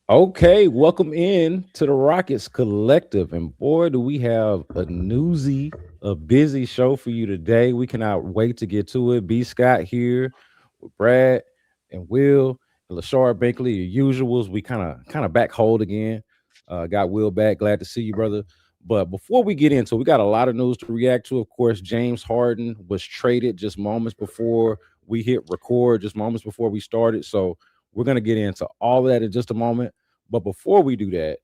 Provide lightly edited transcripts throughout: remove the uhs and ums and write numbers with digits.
Okay, welcome in to the Rockets Collective. And boy, do we have a busy show for you today. We cannot wait to get to it. B. Scott here with Brad and Will and Lashard Bankley, your usuals. We kind of back hold again. Got Will back. Glad to see you, brother. But before we get into it, we got a lot of news to react to. Of course, James Harden was traded just moments before we hit record, just moments before we started. So we're gonna get into all of that in just a moment. But before we do that,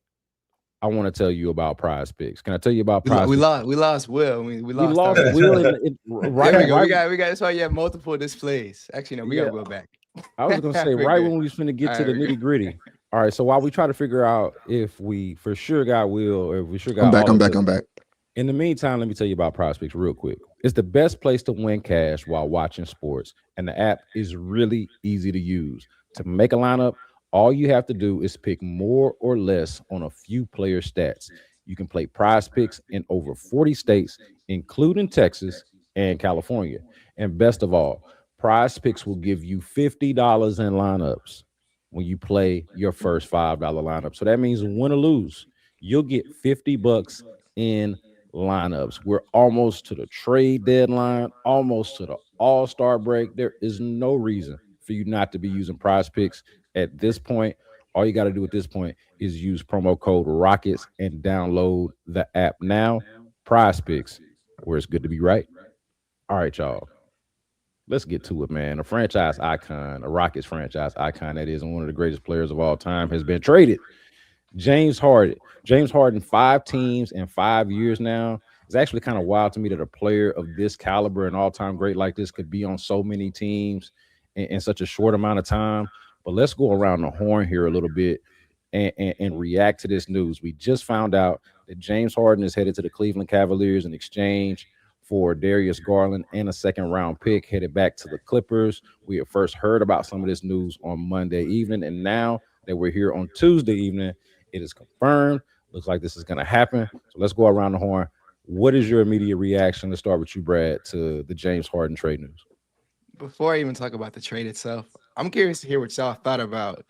I want to tell you about Prize Picks. Can I tell you about Prize Picks? We lost Will. We We lost lost our Will in There right we go. right. We got that's why you have multiple displays. Actually, no, we got Yeah, Will back. I was gonna say We're right good. when we was finna get All to right, the we're good. nitty gritty. All right, so while we try to figure out if we for sure got Will or if we sure I'm got back. all I'm of back. us, I'm back. in the meantime, let me tell you about Prospects real quick. It's the best place to win cash while watching sports, and the app is really easy to use. To make a lineup, all you have to do is pick more or less on a few player stats. You can play prize picks in over 40 states, including Texas and California. And best of all, prize picks will give you $50 in lineups when you play your first $5 lineup. So that means win or lose, you'll get 50 bucks in lineups. We're almost to the trade deadline, almost to the all-star break. There is no reason for you not to be using prize picks at this point. All you got to do at this point is use promo code Rockets and download the app now. Prize picks, where it's good to be right. All right, y'all. Let's get to it, man. A franchise icon, a Rockets franchise icon that is, and one of the greatest players of all time has been traded. James Harden. James Harden, 5 teams in 5 years now. It's actually kind of wild to me that a player of this caliber, an all-time great like this, could be on so many teams in such a short amount of time. But let's go around the horn here a little bit and react to this news. We just found out that James Harden is headed to the Cleveland Cavaliers in exchange for Darius Garland and a second round pick headed back to the Clippers. We had first heard about some of this news on Monday evening, and now that we're here on Tuesday evening, it is confirmed. Looks like this is going to happen. So let's go around the horn. What is your immediate reaction? Let's start with you, Brad, to the James Harden trade news. Before I even talk about the trade itself, I'm curious to hear what y'all thought about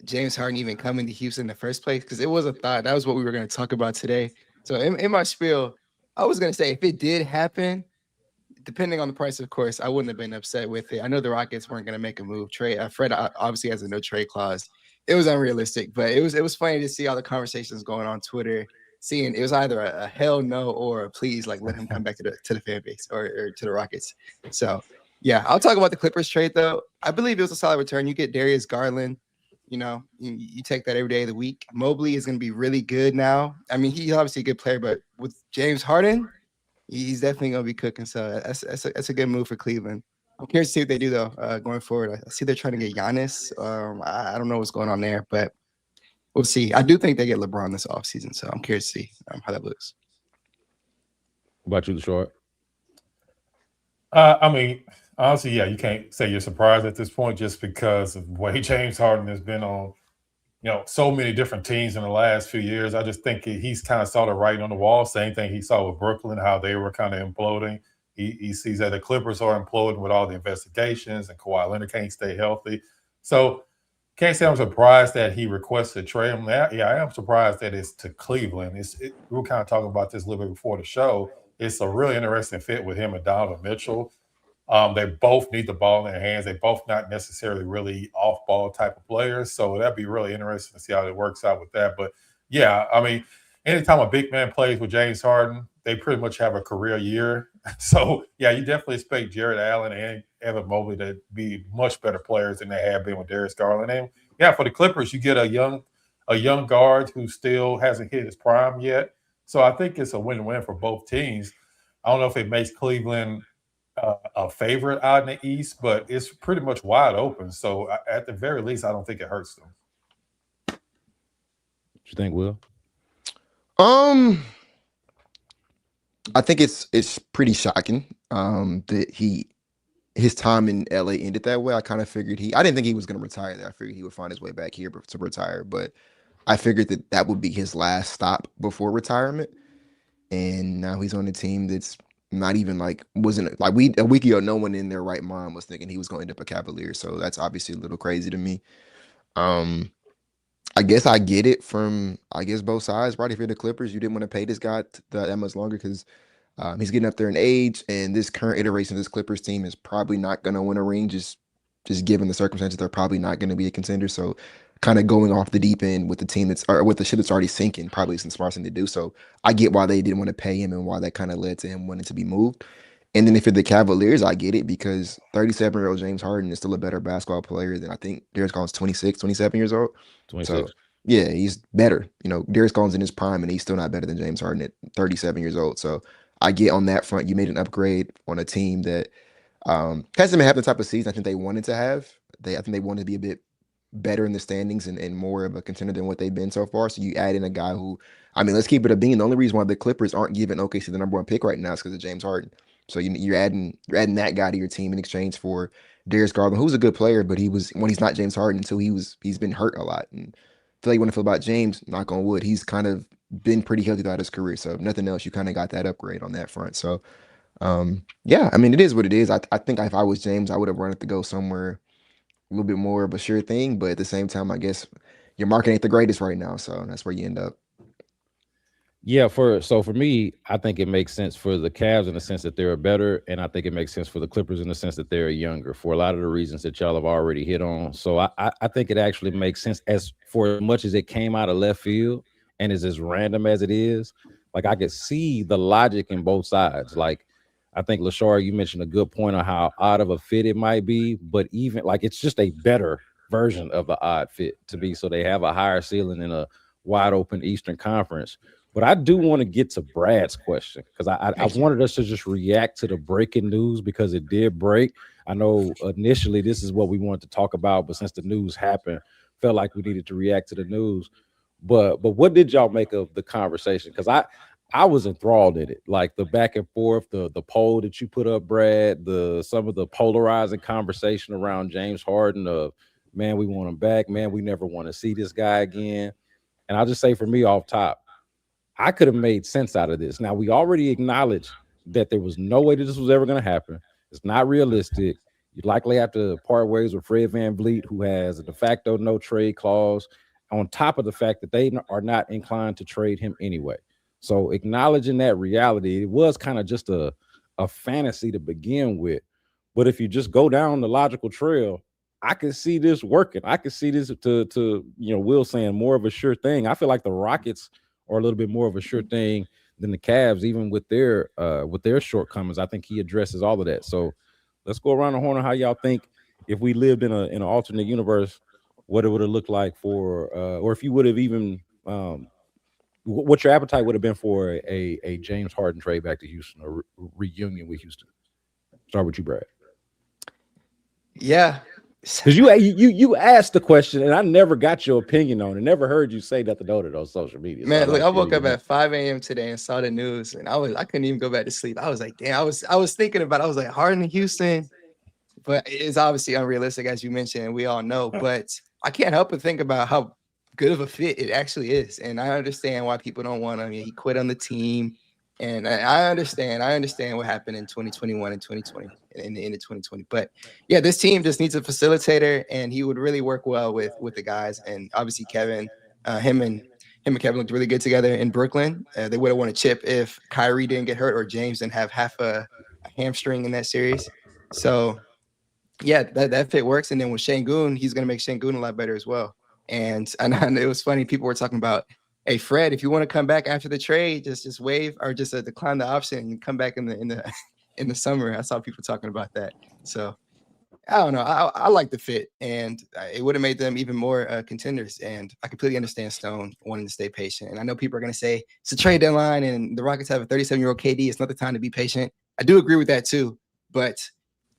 James Harden even coming to Houston in the first place, because it was a thought. That was what we were going to talk about today. So in my spiel, I was going to say if it did happen, depending on the price, of course, I wouldn't have been upset with it. I know the Rockets weren't going to make a move. Trade Fred obviously has a no trade clause. It was unrealistic, but it was funny to see all the conversations going on Twitter. Seeing it was either a hell no or a please, like let him come back to the fan base or to the Rockets. So yeah, I'll talk about the Clippers trade though. I believe it was a solid return. You get Darius Garland. You take that every day of the week. Mobley is going to be really good now. I mean, he's obviously a good player, but with James Harden, he's definitely going to be cooking. So that's a good move for Cleveland. I'm curious to see what they do though going forward. I see they're trying to get Giannis. I don't know what's going on there, but we'll see. I do think they get LeBron this offseason, so I'm curious to see how that looks. What about you, the short? I mean, honestly, yeah, you can't say you're surprised at this point just because of the way James Harden has been on, so many different teams in the last few years. I just think he's kind of saw the writing on the wall. Same thing he saw with Brooklyn, how they were kind of imploding. He sees that the Clippers are imploding with all the investigations, and Kawhi Leonard can't stay healthy. So can't say I'm surprised that he requested a trade. Yeah, I am surprised that it's to Cleveland. We were kind of talking about this a little bit before the show. It's a really interesting fit with him and Donovan Mitchell. They both need the ball in their hands. They both not necessarily really off-ball type of players. So that'd be really interesting to see how it works out with that. But yeah, I mean, anytime a big man plays with James Harden, they pretty much have a career year. So yeah, you definitely expect Jared Allen and Evan Mobley to be much better players than they have been with Darius Garland. And yeah, for the Clippers, you get a young guard who still hasn't hit his prime yet. So I think it's a win-win for both teams. I don't know if it makes Cleveland a favorite out in the East, but it's pretty much wide open. So at the very least, I don't think it hurts them. What you think, Will? Um, I think it's pretty shocking. That his time in LA ended that way. I kind of figured I didn't think he was going to retire there. I figured he would find his way back here to retire, but I figured that would be his last stop before retirement. And now he's on a team that's not even like wasn't like a week ago. No one in their right mind was thinking he was going to end up a Cavalier. So that's obviously a little crazy to me. Um, I guess I get it from both sides, right? If you're the Clippers, you didn't want to pay this guy that much longer because he's getting up there in age, and this current iteration of this Clippers team is probably not going to win a ring. Just given the circumstances, they're probably not going to be a contender. So, kind of going off the deep end with the team or with the ship that's already sinking probably isn't the smart thing to do. So, I get why they didn't want to pay him and why that kind of led to him wanting to be moved. And then if you're the Cavaliers, I get it because 37-year-old James Harden is still a better basketball player than I think Darius Garland's 26, 27 years old. So 26. yeah, he's better. Darius Garland's in his prime and he's still not better than James Harden at 37 years old. So I get on that front. You made an upgrade on a team that hasn't been having the type of season I think they wanted to have. I think they wanted to be a bit better in the standings and more of a contender than what they've been so far. So you add in a guy who, I mean, let's keep it a bean. The only reason why the Clippers aren't giving OKC the number one pick right now is because of James Harden. So you're adding that guy to your team in exchange for Darius Garland, who's a good player, but when he's not James Harden until he's been hurt a lot. And I feel like you want to feel about James, knock on wood, he's kind of been pretty healthy throughout his career. So if nothing else, you kind of got that upgrade on that front. So yeah, I mean, it is what it is. I think if I was James, I would have wanted to go somewhere a little bit more of a sure thing. But at the same time, I guess your market ain't the greatest right now. So that's where you end up. Yeah, for me, I think it makes sense for the Cavs in the sense that they're better, and I think it makes sense for the Clippers in the sense that they're younger for a lot of the reasons that y'all have already hit on. So I think it actually makes sense as for as much as it came out of left field and is as random as it is. Like I could see the logic in both sides. Like I think Lashar, you mentioned a good point on how odd of a fit it might be, but even like it's just a better version of the odd fit to be. So they have a higher ceiling in a wide open Eastern Conference. But I do want to get to Brad's question because I wanted us to just react to the breaking news because it did break. I know initially this is what we wanted to talk about, but since the news happened, felt like we needed to react to the news. But what did y'all make of the conversation? Because I was enthralled in it, like the back and forth, the poll that you put up, Brad, some of the polarizing conversation around James Harden of man, we want him back, man, we never want to see this guy again. And I'll just say for me off top, I could have made sense out of this. Now, we already acknowledged that there was no way that this was ever going to happen. It's not realistic. You'd likely have to part ways with Fred VanVleet, who has a de facto no trade clause, on top of the fact that they are not inclined to trade him anyway. So acknowledging that reality, it was kind of just a fantasy to begin with. But if you just go down the logical trail, I can see this working. I can see this to Will saying more of a sure thing. I feel like the Rockets or a little bit more of a sure thing than the Cavs, even with their shortcomings. I think he addresses all of that. So let's go around the horn on how y'all think if we lived in an alternate universe, what it would have looked like for, or if you would have even, what your appetite would have been for a James Harden trade back to Houston or reunion with Houston. Start with you, Brad. Yeah. Because you asked the question and I never got your opinion on it. Never heard you say nothing on it on social media. Man, look, I woke up at 5 a.m. today and saw the news, and I couldn't even go back to sleep. I was like, damn, I was thinking about it. I was like, Harden in Houston, but it's obviously unrealistic, as you mentioned, and we all know. But I can't help but think about how good of a fit it actually is, and I understand why people don't want him. He quit on the team. And I understand what happened in 2021 and 2020 and in the end of 2020. But yeah, this team just needs a facilitator, and he would really work well with the guys. And obviously, Kevin, him and Kevin looked really good together in Brooklyn. They would have won a chip if Kyrie didn't get hurt or James didn't have half a hamstring in that series. So yeah, that fit works. And then with Sengun, he's going to make Sengun a lot better as well. And it was funny. People were talking about, hey, Fred, if you want to come back after the trade, just waive or just decline the option and come back in the summer. I saw people talking about that. So I don't know. I like the fit, and it would have made them even more contenders. And I completely understand Stone wanting to stay patient. And I know people are going to say it's a trade deadline, and the Rockets have a 37-year-old KD. It's not the time to be patient. I do agree with that too, but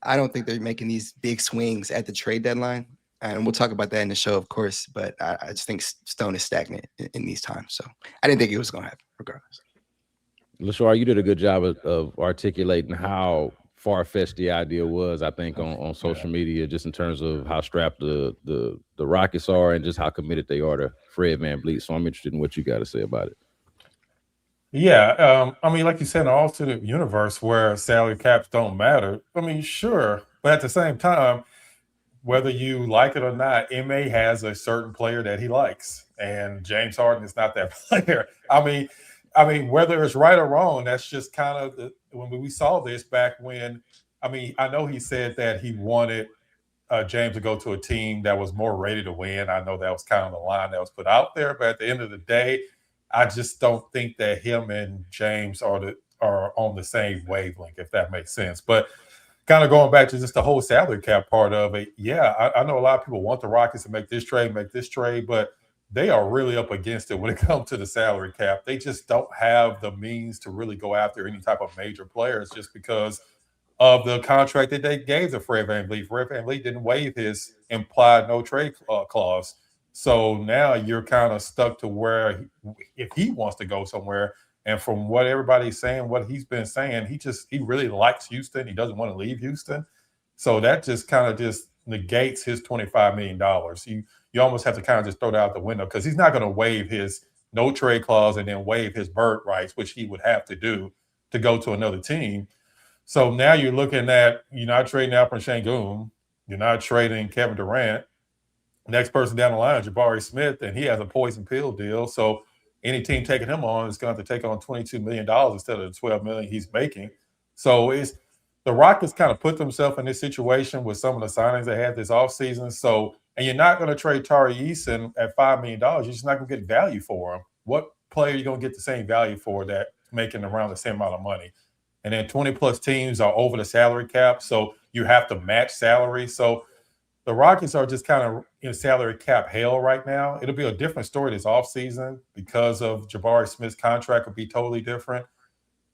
I don't think they're making these big swings at the trade deadline. And we'll talk about that in the show, of course. But I just think Stone is stagnant in these times. So I didn't think it was going to happen regardless. Lashar, you did a good job of articulating how far-fetched the idea was, I think, on social media, just in terms of how strapped the Rockets are and just how committed they are to Fred VanVleet. So I'm interested in what you got to say about it. Yeah, I mean, like you said, in an alternate universe where salary caps don't matter, I mean, sure. But at the same time, whether you like it or not, MA has a certain player that he likes. and James Harden is not that player. I mean, whether it's right or wrong, that's just kind of when we saw this back when. I mean, I know he said that he wanted James to go to a team that was more ready to win. I know that was kind of the line that was put out there, but at the end of the day, I just don't think that him and James are on the same wavelength, if that makes sense. But kind of going back to just the whole salary cap part of it, yeah, I know a lot of people want the Rockets to make this trade, but they are really up against it when it comes to the salary cap. They just don't have the means to really go after any type of major players just because of the contract that they gave to Fred VanVleet. Fred VanVleet didn't waive his implied no trade clause. So now you're kind of stuck to where if he wants to go somewhere, and from what everybody's saying, what he's been saying, he really likes Houston. He doesn't want to leave Houston. So that just kind of just negates his $25 million. You almost have to kind of just throw that out the window because he's not going to waive his no trade clause and then waive his bird rights, which he would have to do to go to another team. So now you're looking at you're not trading Alperen Sengun, you're not trading Kevin Durant. Next person down the line, Jabari Smith, and he has a poison pill deal. So any team taking him on is going to have to take on $22 million instead of the $12 million he's making. So it's the Rockets kind of put themselves in this situation with some of the signings they had this offseason. So, and you're not going to trade Tari Eason at $5 million. You're just not going to get value for him. What player are you going to get the same value for that making around the same amount of money? And then 20 plus teams are over the salary cap. So you have to match salary. So the Rockets are just kind of in salary cap hell right now. It'll be a different story this offseason because of Jabari Smith's contract will be totally different.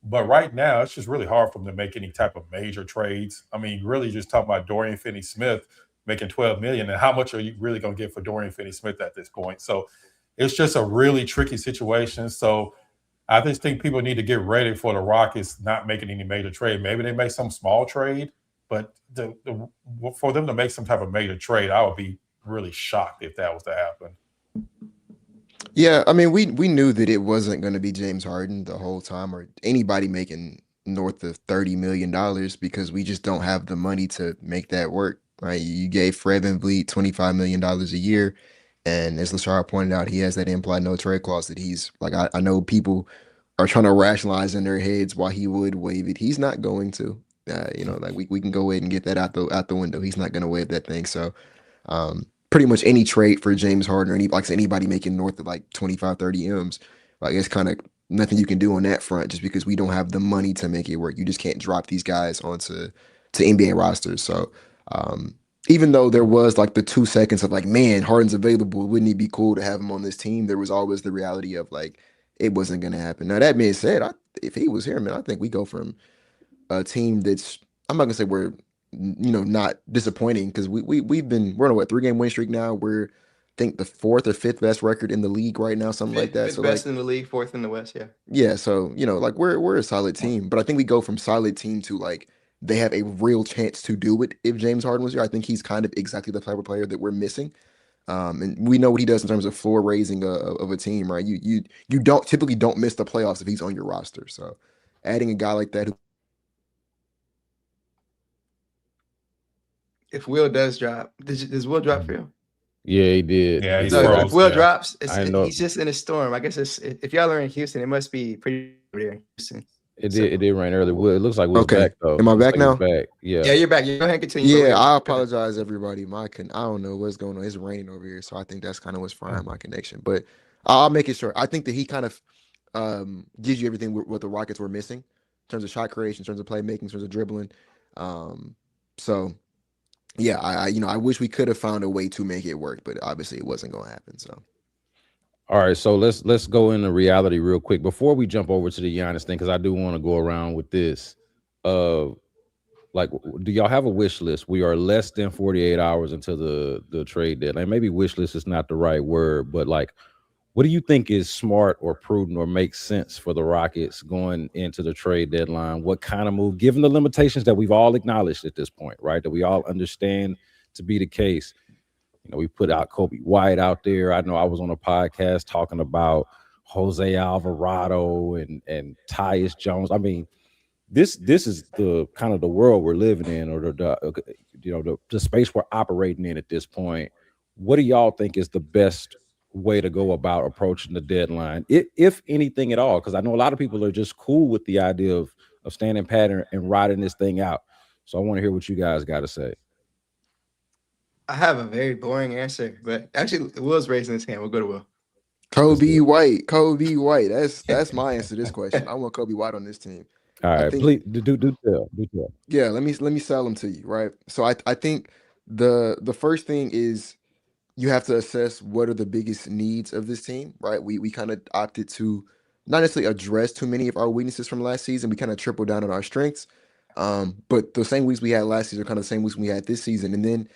But right now, it's just really hard for them to make any type of major trades. I mean, really just talking about Dorian Finney-Smith making $12 million, and how much are you really going to get for Dorian Finney-Smith at this point? So it's just a really tricky situation. So I just think people need to get ready for the Rockets not making any major trade. Maybe they make some small trade, but for them to make some type of major trade, I would be really shocked if that was to happen. Yeah, I mean, we knew that it wasn't going to be James Harden the whole time, or anybody making north of $30 million, because we just don't have the money to make that work, right? You gave Fred VanVleet $25 million a year, and as Lashara pointed out, he has that implied no trade clause that he's like. I know people are trying to rationalize in their heads why he would waive it. He's not going to. Like we can go ahead and get that out the window. He's not going to waive that thing. So pretty much any trade for James Harden or anybody making north of like 25, 30 M's, like it's kind of nothing you can do on that front just because we don't have the money to make it work. You just can't drop these guys onto NBA rosters. So even though there was like the 2 seconds of like, man, Harden's available, wouldn't it be cool to have him on this team? There was always the reality of like, it wasn't going to happen. Now, that being said, if he was here, man, I think we go from a team that's, I'm not gonna say we're not disappointing, because we're on a 3-game win streak now. We're, I think, the 4th or 5th best record in the league right now, something like that. So best in the league, 4th in the West, yeah. So like we're a solid team, but I think we go from solid team to like they have a real chance to do it if James Harden was here. I think he's kind of exactly the type of player that we're missing. And we know what he does in terms of floor raising of a team, right? You typically don't miss the playoffs if he's on your roster. So adding a guy like that who, if Will does drop, does Will drop for you? Yeah, he did. Yeah, he's So if Will yeah. drops, he's just in a storm. I guess if y'all are in Houston, it must be pretty there in Houston. It did rain earlier. It looks like we're Okay. back though. Am I back now? Back. Yeah. Yeah, you're back. You go ahead and continue. yeah, I apologize, everybody. I don't know what's going on. It's raining over here, so I think that's kind of what's frying my connection. But I'll make it short. I think that he kind of gives you everything what the Rockets were missing in terms of shot creation, in terms of playmaking, in terms of dribbling. So yeah, I wish we could have found a way to make it work, but obviously it wasn't going to happen. So. All right, so let's go into reality real quick before we jump over to the Giannis thing, because I do want to go around with this. Like, do y'all have a wish list? We are less than 48 hours until the trade deadline. Maybe wish list is not the right word, but like, what do you think is smart or prudent or makes sense for the Rockets going into the trade deadline? What kind of move, given the limitations that we've all acknowledged at this point, right? That we all understand to be the case. We put out Kobe White out there. I know I was on a podcast talking about Jose Alvarado and Tyus Jones. I mean, this is the kind of the world we're living in, or the space we're operating in at this point. What do y'all think is the best way to go about approaching the deadline, if anything at all? Because I know a lot of people are just cool with the idea of standing pat and riding this thing out. So I want to hear what you guys got to say. I have a very boring answer, but actually, Will's raising his hand. We'll go to Will. Let's Kobe do it. White. Kobe White. That's my answer to this question. I want Kobe White on this team. All I right, think please do tell. Do tell. yeah, let me sell them to you, right? So I think the first thing is you have to assess what are the biggest needs of this team, right? We kind of opted to not necessarily address too many of our weaknesses from last season. We kind of tripled down on our strengths. But the same weeks we had last season are kind of the same weeks we had this season. And then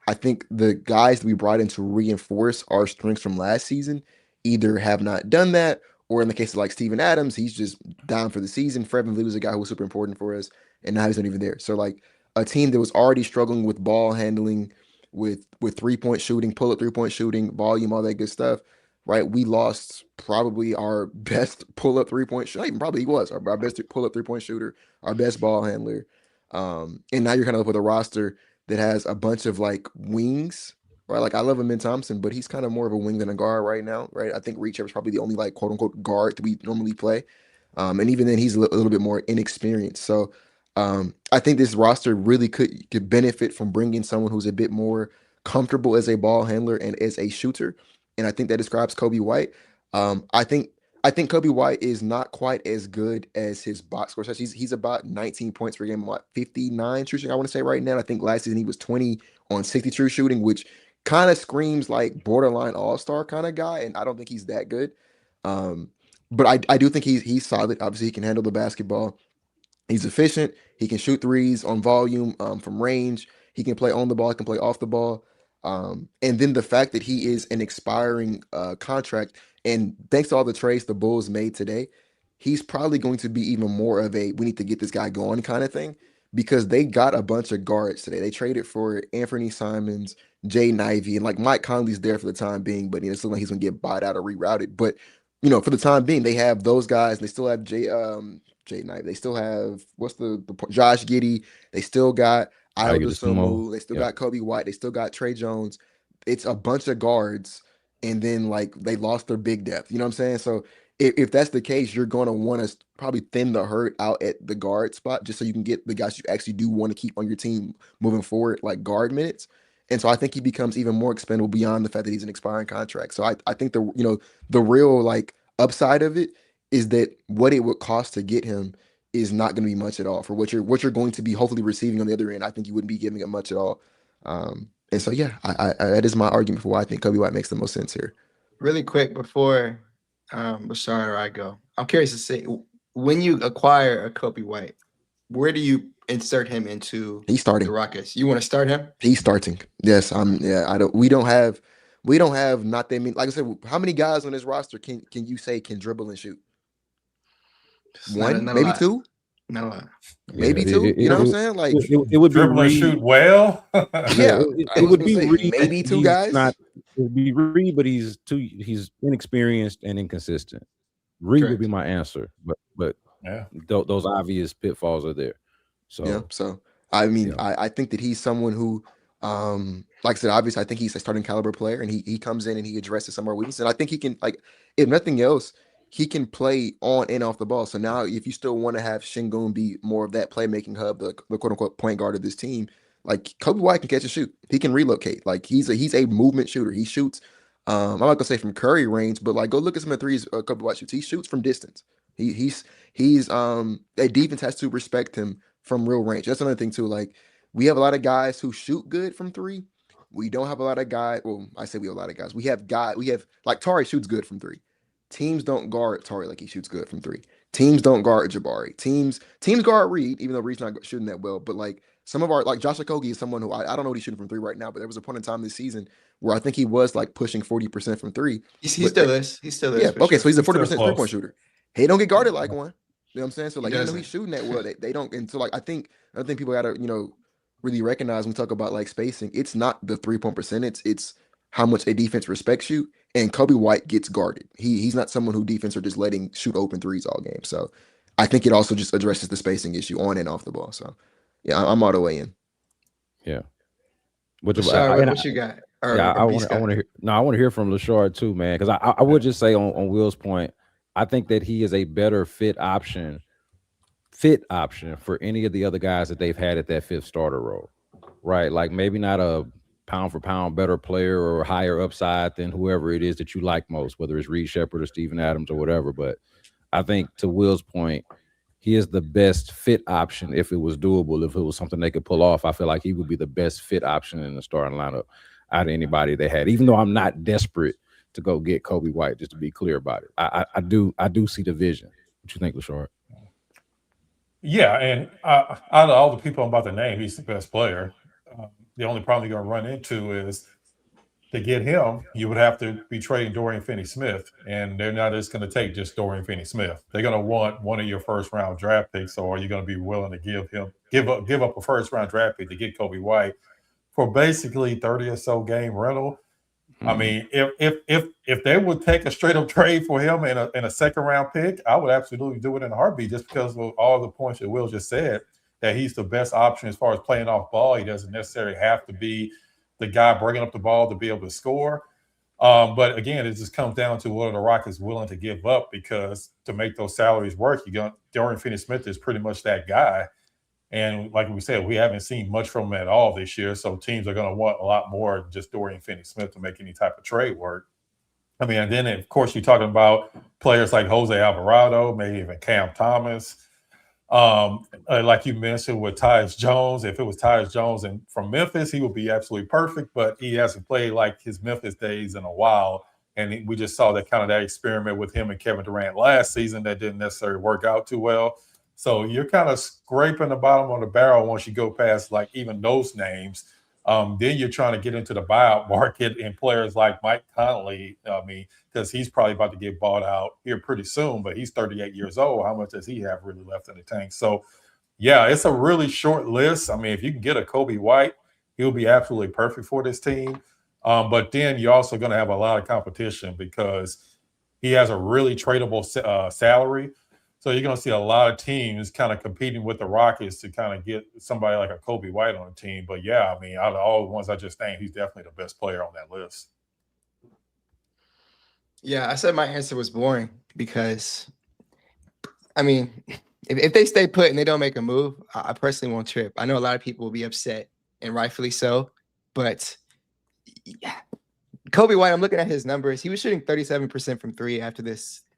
I think the guys that we brought in to reinforce our strengths from last season either have not done that, or in the case of like Steven Adams, he's just down for the season. Fred VanVleet was a guy who was super important for us, and now he's not even there. So like a team that was already struggling with ball handling, with 3-point shooting, pull up 3-point shooting, volume, all that good stuff, right? We lost probably our best pull up 3-point shooter. Even probably he was our best pull up 3-point shooter, our best ball handler. And now you're kind of up with a roster that has a bunch of like wings, right? Like I love Amin Thompson, but he's kind of more of a wing than a guard right now, right? I think Reach is probably the only like quote unquote guard that we normally play. And even then, he's a little bit more inexperienced. So I think this roster really could benefit from bringing someone who's a bit more comfortable as a ball handler and as a shooter. And I think that describes Kobe White. I think Kobe White is not quite as good as his box score. He's about 19 points per game, what 59 true shooting, I want to say right now. I think last season he was 20 on 60 true shooting, which kind of screams like borderline all-star kind of guy. And I don't think he's that good. But I do think he's solid. Obviously, he can handle the basketball. He's efficient. He can shoot threes on volume, from range. He can play on the ball. He can play off the ball. And then the fact that he is an expiring contract, and thanks to all the trades the Bulls made today, he's probably going to be even more of a we need to get this guy going kind of thing, because they got a bunch of guards today. They traded for Anthony Simons, Jay Ivey, and like Mike Conley's there for the time being, but it's looking like he's going to get bought out or rerouted. But for the time being, they have those guys. And they still have Jay Knight. They still have what's the Josh Giddey. They still got I Iowa get this more. Dosunmu. They still Yeah. got Kobe White. They still got Trey Jones. It's a bunch of guards, and then like they lost their big depth. You know what I'm saying? So if that's the case, you're going to want to probably thin the herd out at the guard spot, just so you can get the guys you actually do want to keep on your team moving forward, like guard minutes. And so I think he becomes even more expendable beyond the fact that he's an expiring contract. So I think the real like upside of it is that what it would cost to get him is not going to be much at all for what you're going to be hopefully receiving on the other end. I think you wouldn't be giving him much at all. And so yeah, I that is my argument for why I think Kobe White makes the most sense here. Really quick before Bashar or I go, I'm curious to see when you acquire a Kobe White, where do you insert him into He's starting. the Rockets? You want to start him? He's starting. Yes, we don't have not that many. Like I said, how many guys on this roster can you say can dribble and shoot? One, not a maybe lot. two, Not a lot. maybe two. You know what I'm saying? Like it would be Dribble and Reed. shoot well. yeah, it would be Reed. maybe two He's guys. Not, it would be Reed, but he's inexperienced and inconsistent. Reed would be my answer, but Yeah. those obvious pitfalls are there. So Yeah. So I mean, Yeah. I think that he's someone who, like I said, obviously I think he's a starting caliber player, and he comes in and he addresses some of our weaknesses. And I think he can, like, if nothing else, he can play on and off the ball. So now if you still want to have Sengun be more of that playmaking hub, the quote unquote point guard of this team, like Kobe White can catch and shoot. He can relocate. Like he's a movement shooter. He shoots. I'm not gonna say from Curry range, but like go look at some of the threes Kobe White shoots. He shoots from distance. He's a defense has to respect him from real range. That's another thing too. Like we have a lot of guys who shoot good from three. We don't have a lot of guys. Well, I say we have a lot of guys. We have like Tari shoots good from three. Teams don't guard Tari like he shoots good from three. Teams don't guard Jabari. Teams guard Reed, even though Reed's not shooting that well. But like some of our, like Josh Okogie is someone who I don't know what he's shooting from three right now, but there was a point in time this season where I think he was like pushing 40% from three. He still is. He still is. Yeah. for Okay. sure. So he's a Still 40% close. 3-point shooter. He don't get guarded like one. You know what I'm saying? So like, even though doesn't. he's shooting that well, they don't. And so like, I think people gotta really recognize when we talk about like spacing, it's not the 3-point percentage. It's how much a defense respects you. And Kobe White gets guarded. He's not someone who defense are just letting shoot open threes all game. So I think it also just addresses the spacing issue on and off the ball. So yeah, I'm all the way in. yeah. Which Bashar, what you got? Yeah, or I B want to. I Scott? want to hear. No, I want to hear from Lashard too, man. Because I would just say on Will's point, I think that he is a better fit option for any of the other guys that they've had at that fifth starter role, right? Like maybe not a pound for pound better player or higher upside than whoever it is that you like most, whether it's Reed Shepard or Steven Adams or whatever. But I think to Will's point, he is the best fit option if it was doable, if it was something they could pull off. I feel like he would be the best fit option in the starting lineup out of anybody they had. Even though I'm not desperate to go get Kobe White, just to be clear about it, I do see the vision. What you think, Lashard? Yeah, and out of all the people I'm about to name, he's the best player. The only problem you're going to run into is to get him, you would have to be trading Dorian Finney-Smith, and they're not just going to take just Dorian Finney-Smith. They're going to want one of your first round draft picks, or are you going to be willing to give up a first round draft pick to get Kobe White for basically 30 or so game rental? I Mhm. mean, if they would take a straight up trade for him in a second round pick, I would absolutely do it in a heartbeat, just because of all the points that Will just said, that he's the best option as far as playing off ball. He doesn't necessarily have to be the guy bringing up the ball to be able to score. But again, it just comes down to what are the Rockets willing to give up, because to make those salaries work, Dorian Finney-Smith is pretty much that guy. And like we said, we haven't seen much from him at all this year. So teams are going to want a lot more than just Dorian Finney-Smith to make any type of trade work. I mean, and then of course you're talking about players like Jose Alvarado, maybe even Cam Thomas. Like you mentioned with Tyus Jones, if it was Tyus Jones and from Memphis, he would be absolutely perfect. But he hasn't played like his Memphis days in a while, and we just saw that experiment with him and Kevin Durant last season that didn't necessarily work out too well. So you're kind of scraping the bottom of the barrel once you go past like even those names. Then you're trying to get into the buyout market and players like Mike Conley. I mean, because he's probably about to get bought out here pretty soon, but he's 38 years old. How much does he have really left in the tank? So, yeah, it's a really short list. I mean, if you can get a Kobe White, he'll be absolutely perfect for this team. But then you're also going to have a lot of competition because he has a really tradable salary. So you're going to see a lot of teams kind of competing with the Rockets to kind of get somebody like a Kobe White on the team. But yeah, I mean, out of all the ones I just named, he's definitely the best player on that list. Yeah, I said my answer was boring because, I mean, if they stay put and they don't make a move, I personally won't trip. I know a lot of people will be upset, and rightfully so. But yeah, Kobe White, I'm looking at his numbers. He was shooting 37% from three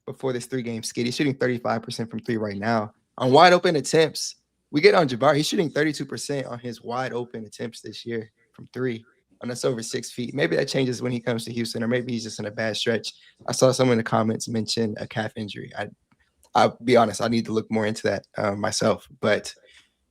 before this 3-game skid. He's shooting 35% from three right now. On wide open attempts, we get on Jabbar. He's shooting 32% on his wide open attempts this year from three. And that's over 6 feet. Maybe that changes when he comes to Houston, or maybe he's just in a bad stretch. I saw someone in the comments mention a calf injury. I'll be honest, I need to look more into that myself. But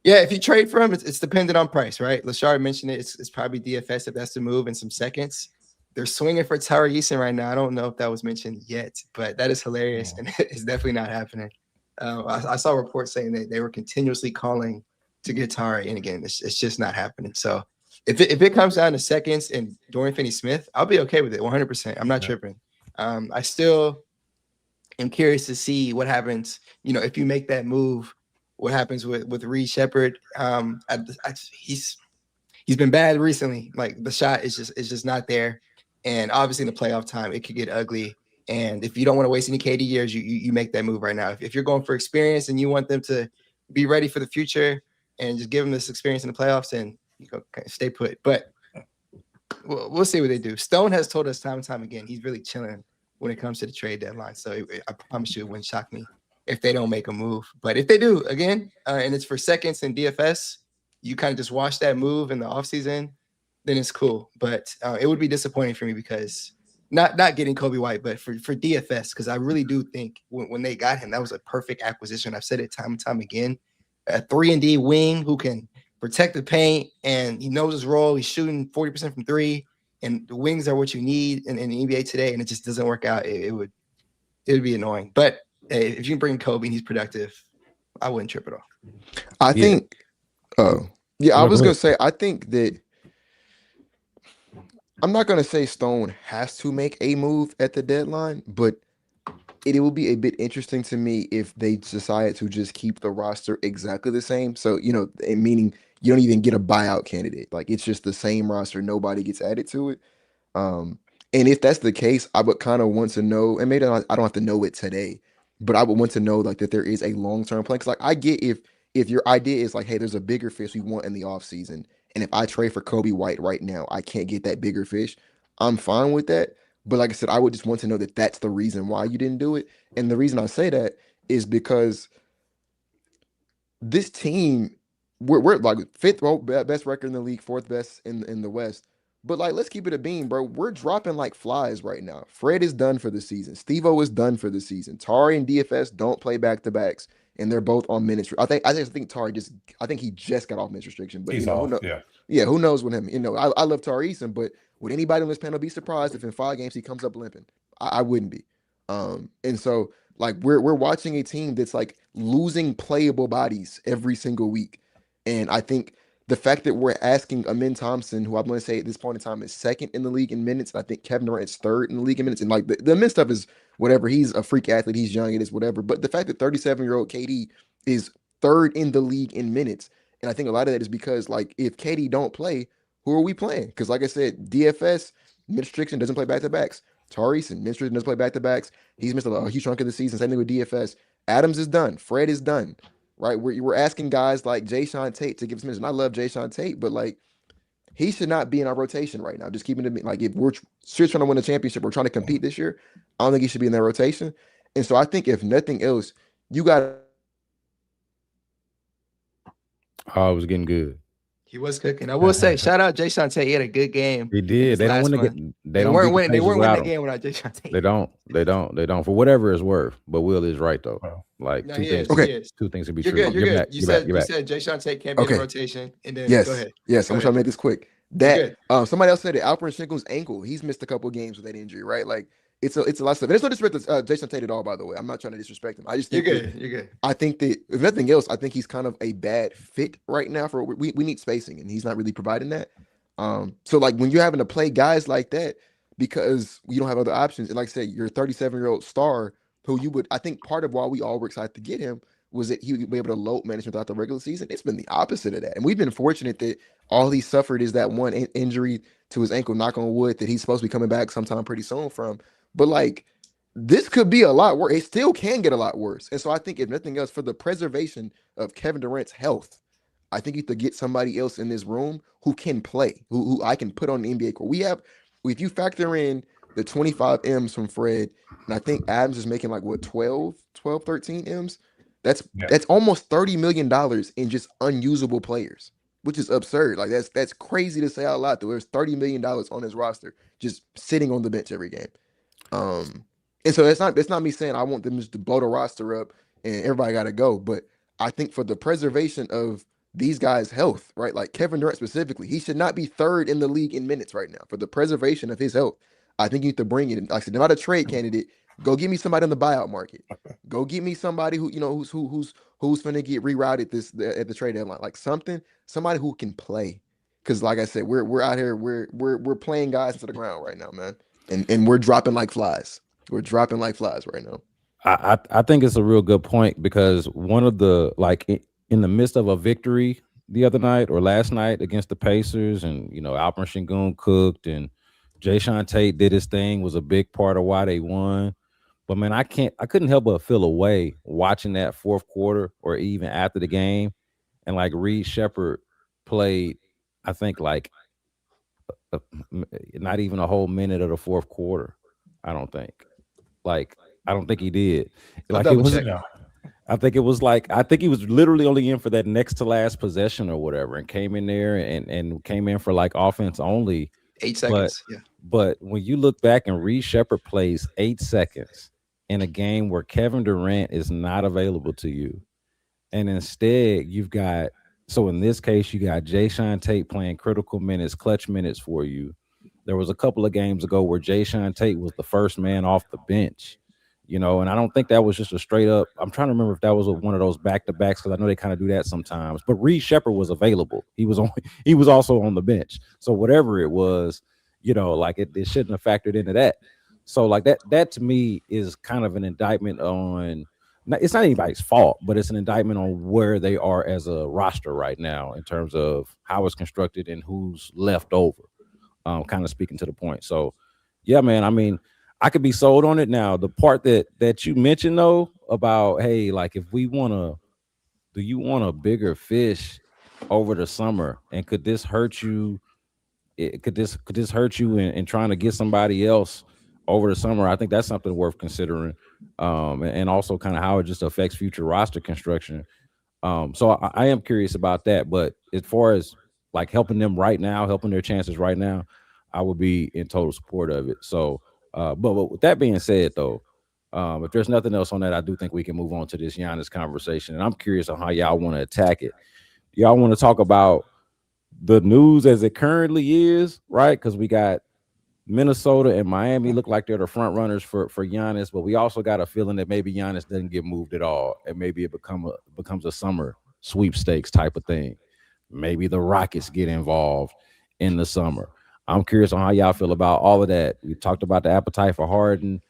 yeah, if you trade for him, it's dependent on price, right? Lashard mentioned it. It's probably DFS if that's the move in some seconds. They're swinging for Tari Eason right now. I don't know if that was mentioned yet, but that is hilarious, and it's definitely not happening. I saw reports saying that they were continuously calling to get Tari, and again, it's just not happening. So if it comes down to seconds and Dorian Finney-Smith, I'll be okay with it 100%. I'm not tripping. I still am curious to see what happens. You know, if you make that move, what happens with Reed Shepard? He's been bad recently. Like the shot is just not there. And obviously in the playoff time, it could get ugly. And if you don't want to waste any KD years, you make that move right now. If you're going for experience and you want them to be ready for the future and just give them this experience in the playoffs, then you go stay put. But we'll see what they do. Stone has told us time and time again he's really chilling when it comes to the trade deadline. So I promise you it wouldn't shock me if they don't make a move. But if they do, again, and it's for seconds in DFS, you kind of just watch that move in the offseason, then it's cool. But it would be disappointing for me because not getting Kobe White, but for DFS, because I really do think when they got him, that was a perfect acquisition. I've said it time and time again. A 3-and-D wing who can protect the paint, and he knows his role. He's shooting 40% from three, and the wings are what you need in the NBA today, and it just doesn't work out. It would be annoying. But hey, if you can bring Kobe and he's productive, I wouldn't trip at all. I think I No, was go gonna ahead. say I think that I'm not gonna say Stone has to make a move at the deadline, but it will be a bit interesting to me if they decide to just keep the roster exactly the same. So, meaning you don't even get a buyout candidate. Like it's just the same roster, nobody gets added to it. Um, and if that's the case, I would kind of want to know, and maybe I don't have to know it today, but I would want to know like that there is a long-term plan. Because like I get if your idea is like, hey, there's a bigger fish we want in the offseason, and if I trade for Kobe White right now, I can't get that bigger fish. I'm fine with that. But like I said, I would just want to know that that's the reason why you didn't do it. And the reason I say that is because this team, we're like fifth best record in the league, fourth best in the West. But like, let's keep it a beam, bro. We're dropping like flies right now. Fred is done for the season. Steve-O is done for the season. Tari and DFS don't play back to backs, and they're both on minutes. I think Tari just I think he just got off minutes restriction, but He's who off. knows? Yeah. Yeah, who knows with him? I love Tari Eason, but would anybody on this panel be surprised if in 5 games he comes up limping? I wouldn't be. And so like we're watching a team that's like losing playable bodies every single week. And I think the fact that we're asking Amin Thompson, who I'm going to say at this point in time is second in the league in minutes, and I think Kevin Durant is third in the league in minutes. And like the Amin stuff is whatever. He's a freak athlete. He's young. It is whatever. But the fact that 37-year-old KD is third in the league in minutes, and I think a lot of that is because like if KD don't play, who are we playing? Because like I said, DFS Mitch Strickson doesn't play back to backs. Tari and Mitch Strickson doesn't play back to backs. He's missed a huge chunk of the season. Same thing with DFS. Adams is done. Fred is done. Right? We're asking guys like Jay Sean Tate to give us minutes. And I love Jay Sean Tate, but like he should not be in our rotation right now. Just keeping it like if we're seriously trying to win a championship, we're trying to compete this year. I don't think he should be in that rotation. And so I think if nothing else, you got Oh, it was getting good. He was cooking. I will say, shout out Jay Tate. He had a good game. He did. They don't win the game. They weren't winning. They weren't winning the game without Jay Tate. They don't. For whatever it's worth. But Will is right though. Like no, two things. Okay. Two things can be You're true. good. You're good. You said Jay Tate can't be in Okay. the rotation. And then yes, go ahead. yes. Go I'm ahead. trying to make this quick. That somebody else said it. Alperen Sengun's ankle. He's missed a couple of games with that injury, right? Like it's a lot of stuff. And there's no disrespect to Jason Tate at all, by the way. I'm not trying to disrespect him. I just think you're good. You're good. I think that if nothing else, I think he's kind of a bad fit right now for we need spacing, and he's not really providing that. So like when you're having to play guys like that because you don't have other options, and like I said, you're a 37-year-old star who you would. I think part of why we all were excited to get him was that he would be able to load management throughout the regular season. It's been the opposite of that, and we've been fortunate that all he suffered is that one injury to his ankle. Knock on wood, that he's supposed to be coming back sometime pretty soon from. But like this could be a lot worse. It still can get a lot worse. And so I think if nothing else, for the preservation of Kevin Durant's health, I think you have to get somebody else in this room who can play, who I can put on the NBA court. If you factor in the 25 M's from Fred, and I think Adams is making like what 12, 13 M's. That's almost $30 million in just unusable players, which is absurd. Like that's crazy to say out loud. There's $30 million on his roster just sitting on the bench every game. And so that's not me saying I want them just to blow the roster up and everybody got to go. But I think for the preservation of these guys' health, right? Like Kevin Durant specifically, he should not be third in the league in minutes right now. For the preservation of his health, I think you need to bring it. Like I said, not a trade candidate. Go get me somebody on the buyout market. Go get me somebody who who's going to get rerouted at the trade deadline. Like somebody who can play. Because like I said, we're out here we're playing guys into the ground right now, man, and we're dropping like flies. We're dropping like flies right now. I think it's a real good point because one of the in the midst of a victory the other night or last night against the Pacers, and Alperen Sengun cooked and Jay Sean Tate did his thing, was a big part of why they won. But man, I couldn't help but feel a way watching that fourth quarter or even after the game, and like Reed Shepherd played, I think not even a whole minute of the fourth quarter. I don't think. I don't think he did. Like it was. I think he was literally only in for that next to last possession or whatever, and came in there and came in for like offense only. 8 seconds. But when you look back and Reed Shepherd plays 8 seconds in a game where Kevin Durant is not available to you, and instead you've got, so in this case you got Jay Sean Tate playing critical minutes, clutch minutes for you. There was a couple of games ago where Jay Sean Tate was the first man off the bench, and I don't think that was just a straight up. I'm trying to remember if that was one of those back to backs, because I know they kind of do that sometimes. But Reed Shepherd was available. He was also on the bench. So whatever it was, it shouldn't have factored into that. So like that to me is kind of an indictment on. It's not anybody's fault, but it's an indictment on where they are as a roster right now in terms of how it's constructed and who's left over. kind of speaking to the point. So, yeah, man. I mean, I could be sold on it now. The part that you mentioned though about, hey, like if we want to, do you want a bigger fish over the summer, and could this hurt you? Could this hurt you in trying to get somebody else over the summer? I think that's something worth considering, and also kind of how it just affects future roster construction. So I am curious about that. But as far as like helping them right now, helping their chances right now, I would be in total support of it. So, but with that being said, though, if there's nothing else on that, I do think we can move on to this Giannis conversation. And I'm curious on how y'all want to attack it. Y'all want to talk about the news as it currently is, right? Because we got Minnesota and Miami look like they're the front runners for Giannis, but we also got a feeling that maybe Giannis doesn't get moved at all, and maybe it becomes a summer sweepstakes type of thing. Maybe the Rockets get involved in the summer. I'm curious on how y'all feel about all of that. We talked about the appetite for Harden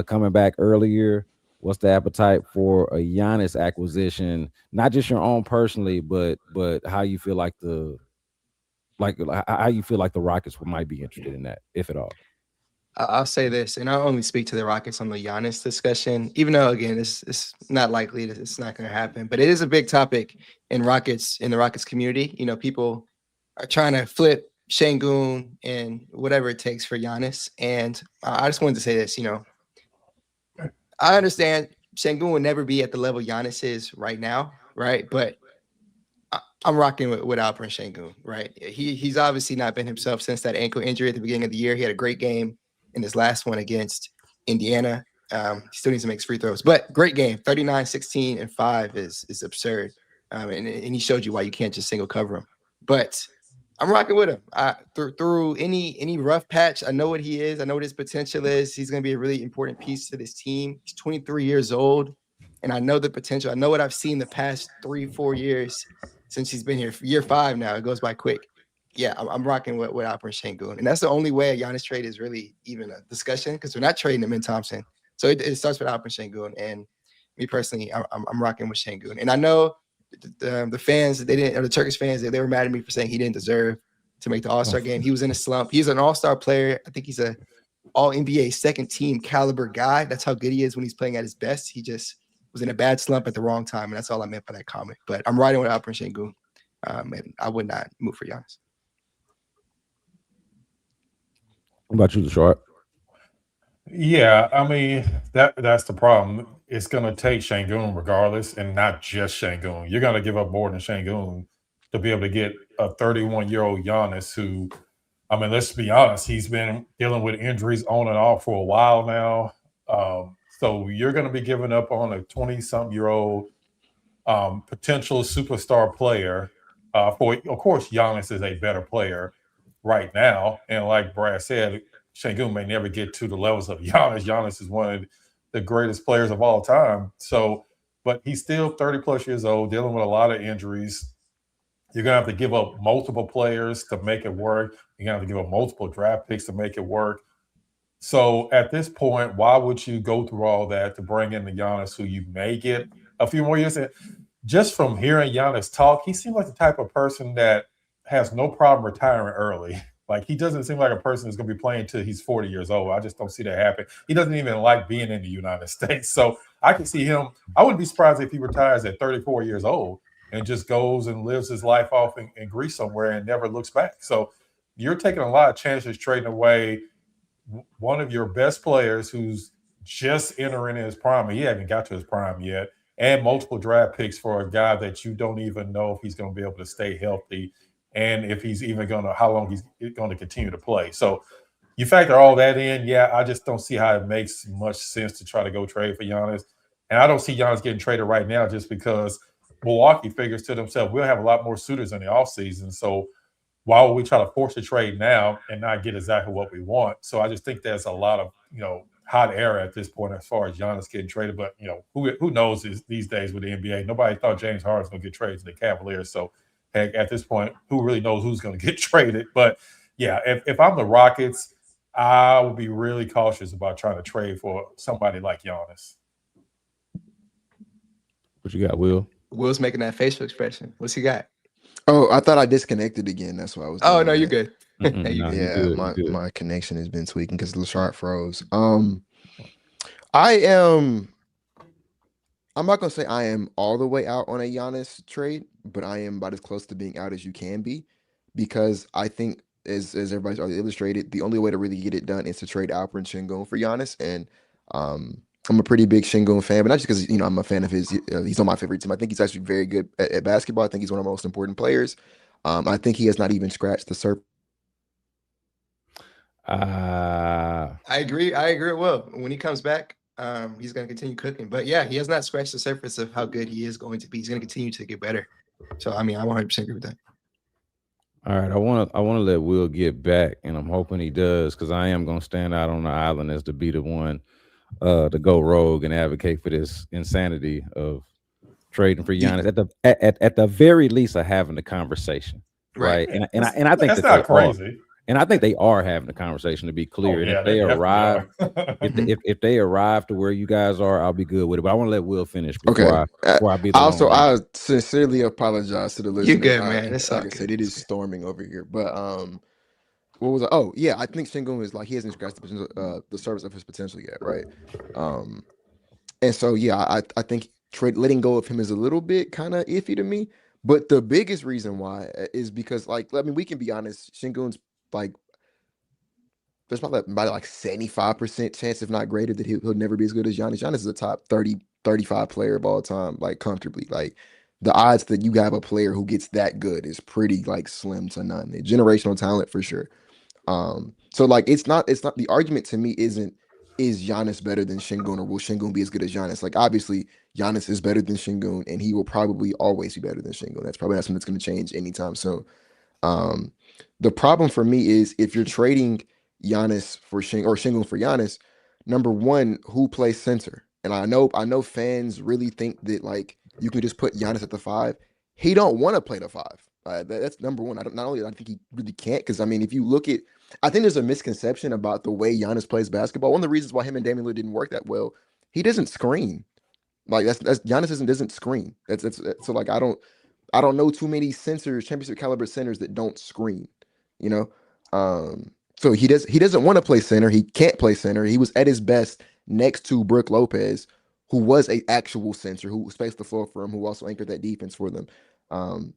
coming back earlier. What's the appetite for a Giannis acquisition? Not just your own personally, but how you feel like how you feel like the Rockets might be interested in that, if at all. I'll say this, and I'll only speak to the Rockets on the Giannis discussion, even though again, it's not likely that it's not going to happen, but it is a big topic in the Rockets community. You know, people are trying to flip Sengun and whatever it takes for Giannis. And I just wanted to say this. You know, I understand Sengun will never be at the level Giannis is right now, right? But I'm rocking with Alperen Sengun, right? He's obviously not been himself since that ankle injury at the beginning of the year. He had a great game in his last one against Indiana. He still needs to make free throws, but great game. 39, 16, and 5 is absurd. And he showed you why you can't just single cover him. But I'm rocking with him. Through any rough patch, I know what he is. I know what his potential is. He's going to be a really important piece to this team. He's 23 years old, and I know the potential. I know what I've seen the past 3-4 years since he's been here. Year 5 now. It goes by quick. Yeah, I'm rocking with Alperen Sengun. And that's the only way a Giannis trade is really even a discussion, because we're not trading him in Thompson. So it starts with Alperen Sengun. And me personally, I'm rocking with Sengun. And I know the fans, they didn't, or the Turkish fans, they were mad at me for saying he didn't deserve to make the All-Star game. He was in a slump. He's an all-star player. I think he's a all-NBA second team caliber guy. That's how good he is when he's playing at his best. He just was in a bad slump at the wrong time. And that's all I meant by that comment. But I'm riding with Alperen Sengun. And I would not move for Giannis. What about you, Short? Yeah, I mean that's the problem. It's going to take Shangoon regardless, and not just Shangoon. You're going to give up more than Shangoon to be able to get a 31-year-old Giannis who, I mean, let's be honest, he's been dealing with injuries on and off for a while now. So you're going to be giving up on a 20-something-year-old potential superstar player. For of course, Giannis is a better player right now, and like Brad said, Sengun may never get to the levels of Giannis. Giannis is one of the greatest players of all time. So, but he's still 30 plus years old, dealing with a lot of injuries. You're gonna have to give up multiple players to make it work. You're gonna have to give up multiple draft picks to make it work. So at this point, why would you go through all that to bring in the Giannis who you may get a few more years? Just from hearing Giannis talk, he seems like the type of person that has no problem retiring early. Like he doesn't seem like a person who's going to be playing till he's 40 years old. I just don't see that happen. He doesn't even like being in the United States. So I can see him. I wouldn't be surprised if he retires at 34 years old and just goes and lives his life off in Greece somewhere and never looks back. So you're taking a lot of chances trading away one of your best players who's just entering his prime. He hasn't got to his prime yet, and multiple draft picks for a guy that you don't even know if he's going to be able to stay healthy and if he's even going to, how long he's going to continue to play. So you factor all that in. Yeah, I just don't see how it makes much sense to try to go trade for Giannis. And I don't see Giannis getting traded right now just because Milwaukee figures to themselves, we'll have a lot more suitors in the offseason. So why would we try to force a trade now and not get exactly what we want? So I just think there's a lot of, hot air at this point as far as Giannis getting traded. But, who knows these days with the NBA? Nobody thought James Harden's going to get traded to the Cavaliers. So heck, at this point, who really knows who's going to get traded? But, yeah, if I'm the Rockets, I would be really cautious about trying to trade for somebody like Giannis. What you got, Will? Will's making that facial expression. What's he got? Oh, I thought I disconnected again. That's why I was Oh doing no, you're that. good. Mm-mm, You no, good. you Yeah, good. You my good. my connection has been tweaking because Lashard froze. I'm not gonna say I am all the way out on a Giannis trade, but I am about as close to being out as you can be, because I think as everybody's already illustrated, the only way to really get it done is to trade Alper and Sengun for Giannis. And I'm a pretty big Sengun fan, but not just because I'm a fan of his. He's on my favorite team. I think he's actually very good at basketball. I think he's one of the most important players. I think he has not even scratched the surface. I agree. I agree. Well, when he comes back, he's going to continue cooking. But yeah, he has not scratched the surface of how good he is going to be. He's going to continue to get better. So I mean, I 100% agree with that. All right, I want to let Will get back, and I'm hoping he does, because I am gonna stand out on the island as to be the one to go rogue and advocate for this insanity of trading for The Giannis. At the very least, of having the conversation, Right. right? Yeah, And I think that's that they not are, crazy. and I think they are having the conversation, to be Oh clear. And if yeah, they they definitely arrive, are. if they arrive to where you guys are, I'll be good with it. But I want to let Will finish before Okay. I before I be the Also, lone ranger. I sincerely apologize to the You listeners. good, man. It's all Like I good. said, it is storming over here. But what was I? Oh yeah, I think Sengun is like he hasn't scratched the potential, the surface of his potential yet, right? Um, and so yeah, I think trade letting go of him is a little bit kind of iffy to me. But the biggest reason why is because, like, I mean, we can be honest, Sengun's like there's probably about like 75% chance, if not greater, that he'll never be as good as Giannis. Giannis is a top 30, 35 player of all time, like comfortably. Like the odds that you have a player who gets that good is pretty like slim to none. Generational talent for sure. So like it's not the argument to me isn't is Giannis better than Sengun or will Sengun be as good as Giannis? Like obviously Giannis is better than Sengun and he will probably always be better than Sengun. That's probably not something that's going to change anytime soon. Um, the problem for me is if you're trading Giannis for Sengun for Giannis, number one, who plays center? And I know fans really think that like you can just put Giannis at the five. He don't want to play the five. That's number one. I think he really can't, because I mean, if you look at, I think there's a misconception about the way Giannis plays basketball. One of the reasons why him and Damian Lillard didn't work that well, he doesn't screen. Like that's Giannis doesn't screen. So like I don't know too many centers, championship caliber centers that don't screen, you know. So he doesn't want to play center. He can't play center. He was at his best next to Brook Lopez, who was a actual center who spaced the floor for him, who also anchored that defense for them. Um,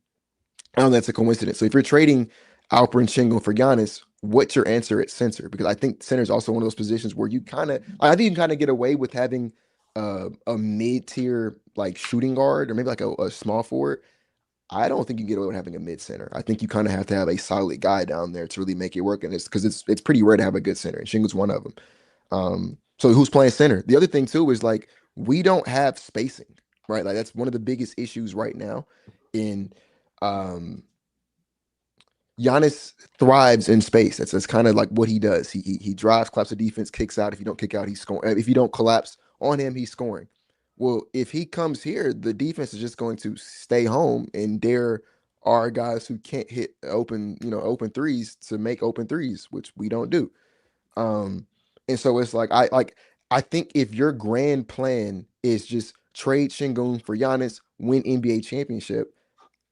I don't think that's a coincidence. So if you're trading Alper and Shingo for Giannis, what's your answer at center? Because I think center is also one of those positions where you kind of, I think you can kind of get away with having a mid tier like shooting guard or maybe like a small forward. I don't think you get away with having a mid center. I think you kind of have to have a solid guy down there to really make it work. And it's because it's pretty rare to have a good center, and Shingo's one of them. So who's playing center? The other thing too is like we don't have spacing, right? Like that's one of the biggest issues right now. In um Giannis thrives in space. That's kind of like what he does. He drives, collapses the defense, kicks out. If you don't kick out, he's scoring. If you don't collapse on him, he's scoring. Well, if he comes here, the defense is just going to stay home, and there are guys who can't hit open threes to make open threes, which we don't do. Um, and so it's like I think if your grand plan is just trade Shingun for Giannis, win NBA championship,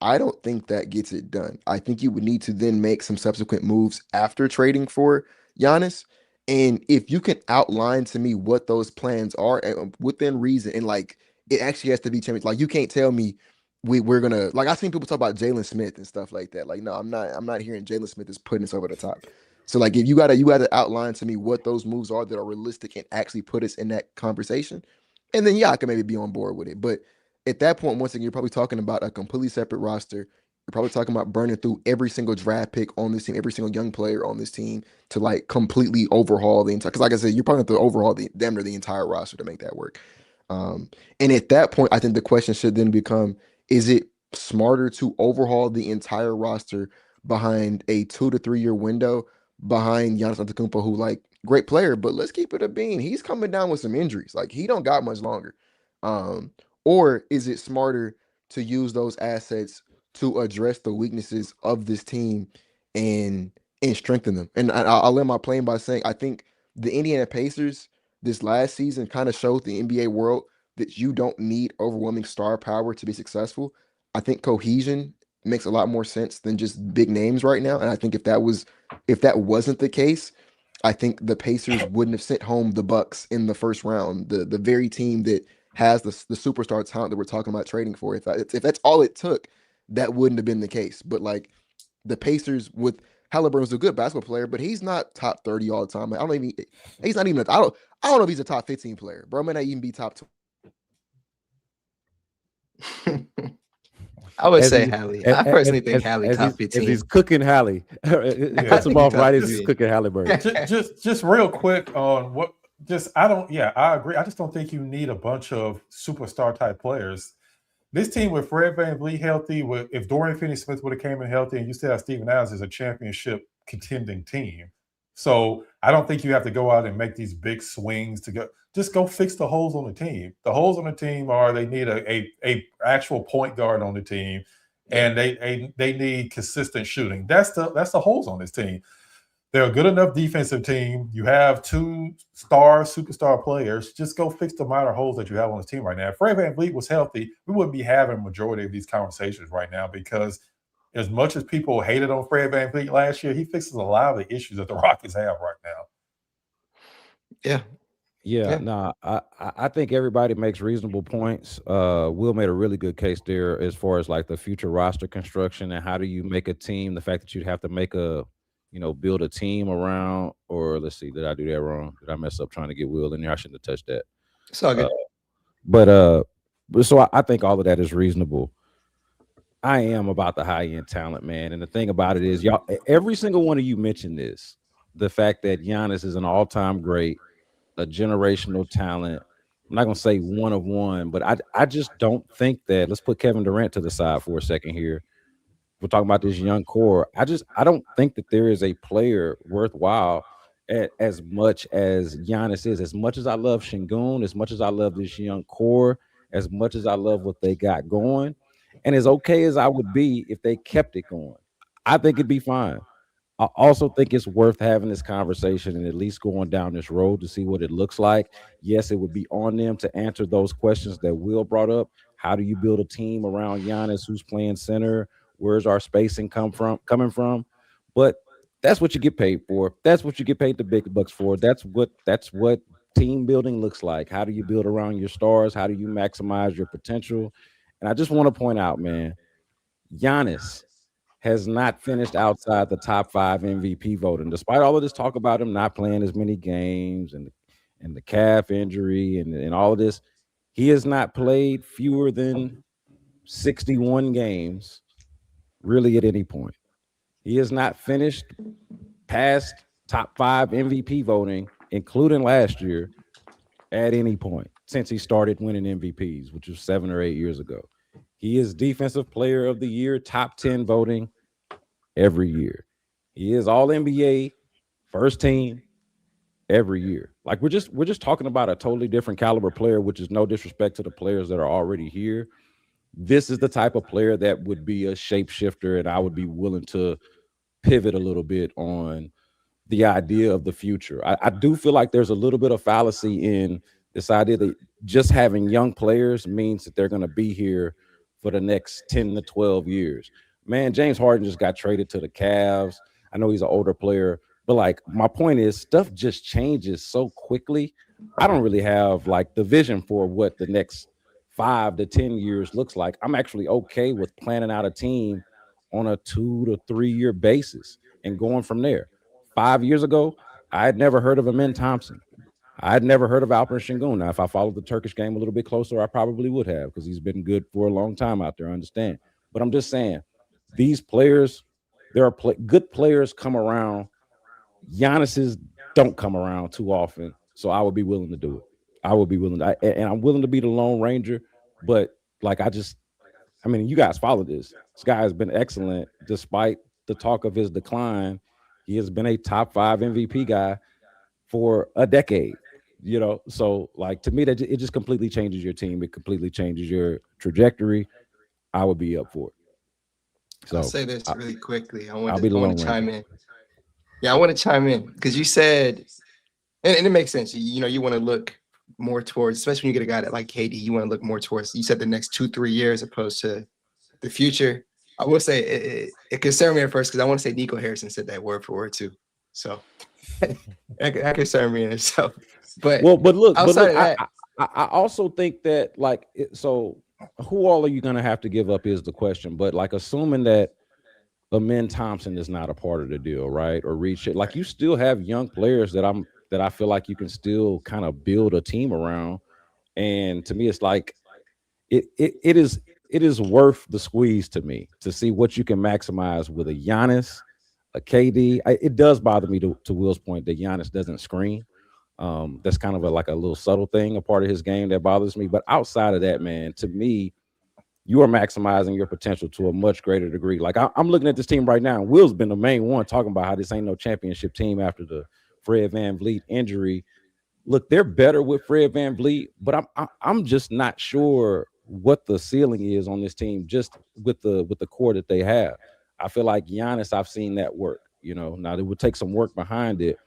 I don't think that gets it done. I think you would need to then make some subsequent moves after trading for Giannis. And if you can outline to me what those plans are and within reason, and like it actually has to be changed. Like you can't tell me we're gonna like I've seen people talk about Jalen Smith and stuff like that. Like, no, I'm not hearing Jalen Smith is putting us over the top. So like if you gotta outline to me what those moves are that are realistic and actually put us in that conversation. And then yeah, I can maybe be on board with it. But at that point, once again, you're probably talking about a completely separate roster. You're probably talking about burning through every single draft pick on this team, every single young player on this team to like completely overhaul the entire. Because, like I said, you're probably going to overhaul the damn near the entire roster to make that work. And at that point, I think the question should then become: is it smarter to overhaul the entire roster behind a 2 to 3 year window behind Giannis Antetokounmpo, who like great player, but let's keep it a bean. He's coming down with some injuries. Like he don't got much longer. Um, or is it smarter to use those assets to address the weaknesses of this team and strengthen them? And I'll land my plane by saying I think the Indiana Pacers this last season kind of showed the NBA world that you don't need overwhelming star power to be successful. I think cohesion makes a lot more sense than just big names right now. And I think if that wasn't the case, I think the Pacers wouldn't have sent home the Bucks in the first round, the very team that has the superstar talent that we're talking about trading for. If that's all it took, that wouldn't have been the case. But like the Pacers with Halliburton's a good basketball player, but he's not top 30 all the time. I don't even he's not even I don't know if he's a top 15 player. Bro, may not even be top I would As say he Hallie. I personally think Hallie top as he's 15. cooking Hallie, I cuts him think he off top right as he's 15. cooking Halliburton. Just real quick on what just I don't yeah, I agree. I just don't think you need a bunch of superstar type players. This team with Fred VanVleet healthy, with if Dorian Finney-Smith would have came in healthy, and you still have Steven Adams as a championship contending team. So I don't think you have to go out and make these big swings to go. Just go fix the holes on the team. The holes on the team are they need a actual point guard on the team, and they need consistent shooting. That's the holes on this team. They're a good enough defensive team. You have two superstar players. Just go fix the minor holes that you have on this team right now. If Fred VanVleet was healthy, we wouldn't be having a majority of these conversations right now because as much as people hated on Fred VanVleet last year, he fixes a lot of the issues that the Rockets have right now. Yeah. Yeah, Yeah. nah, I think everybody makes reasonable points. Will made a really good case there as far as like the future roster construction and how do you make a team. The fact that you'd have to make build a team around, or let's see, did I do that wrong? Did I mess up trying to get Will in there? I shouldn't have touched that. It's all Uh, good. but so I think all of that is reasonable. I am about the high end talent, man. And the thing about it is, y'all, every single one of you mentioned this. The fact that Giannis is an all time great, a generational talent. I'm not gonna say one of one, but I just don't think that. Let's put Kevin Durant to the side for a second here. We're talking about this young core. I don't think that there is a player worthwhile as much as Giannis is. As much as I love Sengun, as much as I love this young core, as much as I love what they got going, and as okay as I would be if they kept it going, I think it'd be fine. I also think it's worth having this conversation and at least going down this road to see what it looks like. Yes, it would be on them to answer those questions that Will brought up. How do you build a team around Giannis? Who's playing center? Where's our spacing coming from? But that's what you get paid for. That's what you get paid the big bucks for. That's what team building looks like. How do you build around your stars? How do you maximize your potential? And I just want to point out, man, Giannis has not finished outside the top 5 MVP voting, despite all of this talk about him not playing as many games and the calf injury and all of this. He has not played fewer than 61 games, really, at any point. He has not finished past top 5 MVP voting, including last year, at any point since he started winning MVPs, which was 7 or 8 years ago. He is Defensive Player of the Year, top 10 voting every year. He is all NBA, first team every year. Like we're just talking about a totally different caliber player, which is no disrespect to the players that are already here. This is the type of player that would be a shapeshifter, and I would be willing to pivot a little bit on the idea of the future. I do feel like there's a little bit of fallacy in this idea that just having young players means that they're going to be here for the next 10 to 12 years. Man, James Harden just got traded to the Cavs. I know he's an older player, but like my point is stuff just changes so quickly. I don't really have like the vision for what the next 5 to 10 years looks like. I'm actually okay with planning out a team on a 2 to 3 year basis and going from there. 5 years ago, I had never heard of Amin Thompson. I had never heard of Alper Şengün. Now, if I followed the Turkish game a little bit closer, I probably would have because he's been good for a long time out there. I understand. But I'm just saying, these players, there are good players come around. Giannis's don't come around too often. So I would be willing to do it. I would be willing to, and I'm willing to be the Lone Ranger. But like, I mean, you guys follow this. This guy has been excellent despite the talk of his decline. He has been a top 5 MVP guy for a decade. So like to me, that it just completely changes your team. It completely changes your trajectory. I would be up for it. I'll So say this really quickly. I'll be the I want Lone to Ranger. chime in. Yeah, I want to chime in because you said, and it makes sense. You want to look more towards, especially when you get a guy that like KD, you want to look more towards. You said the next 2-3 years opposed to the future. I will say it concerned me at first because I want to say Nico Harrison said that word for word too. So that concerned me in itself. But Well, but look, outside of that, I also think that so who all are you gonna have to give up is the question. But like assuming that Amin Thompson is not a part of the deal, right? Or reach it, like right. you still have young players that I feel like you can still kind of build a team around. And to me, it's like it is worth the squeeze to me to see what you can maximize with a Giannis, a KD. It does bother me to Will's point that Giannis doesn't screen. That's kind of like a little subtle thing, a part of his game that bothers me. But outside of that, man, to me, you are maximizing your potential to a much greater degree. Like I'm looking at this team right now, and Will's been the main one talking about how this ain't no championship team after the Fred VanVleet injury. Look, they're better with Fred VanVleet, but I'm just not sure what the ceiling is on this team just with the core that they have. I feel like Giannis, I've seen that work. Now it would take some work behind it,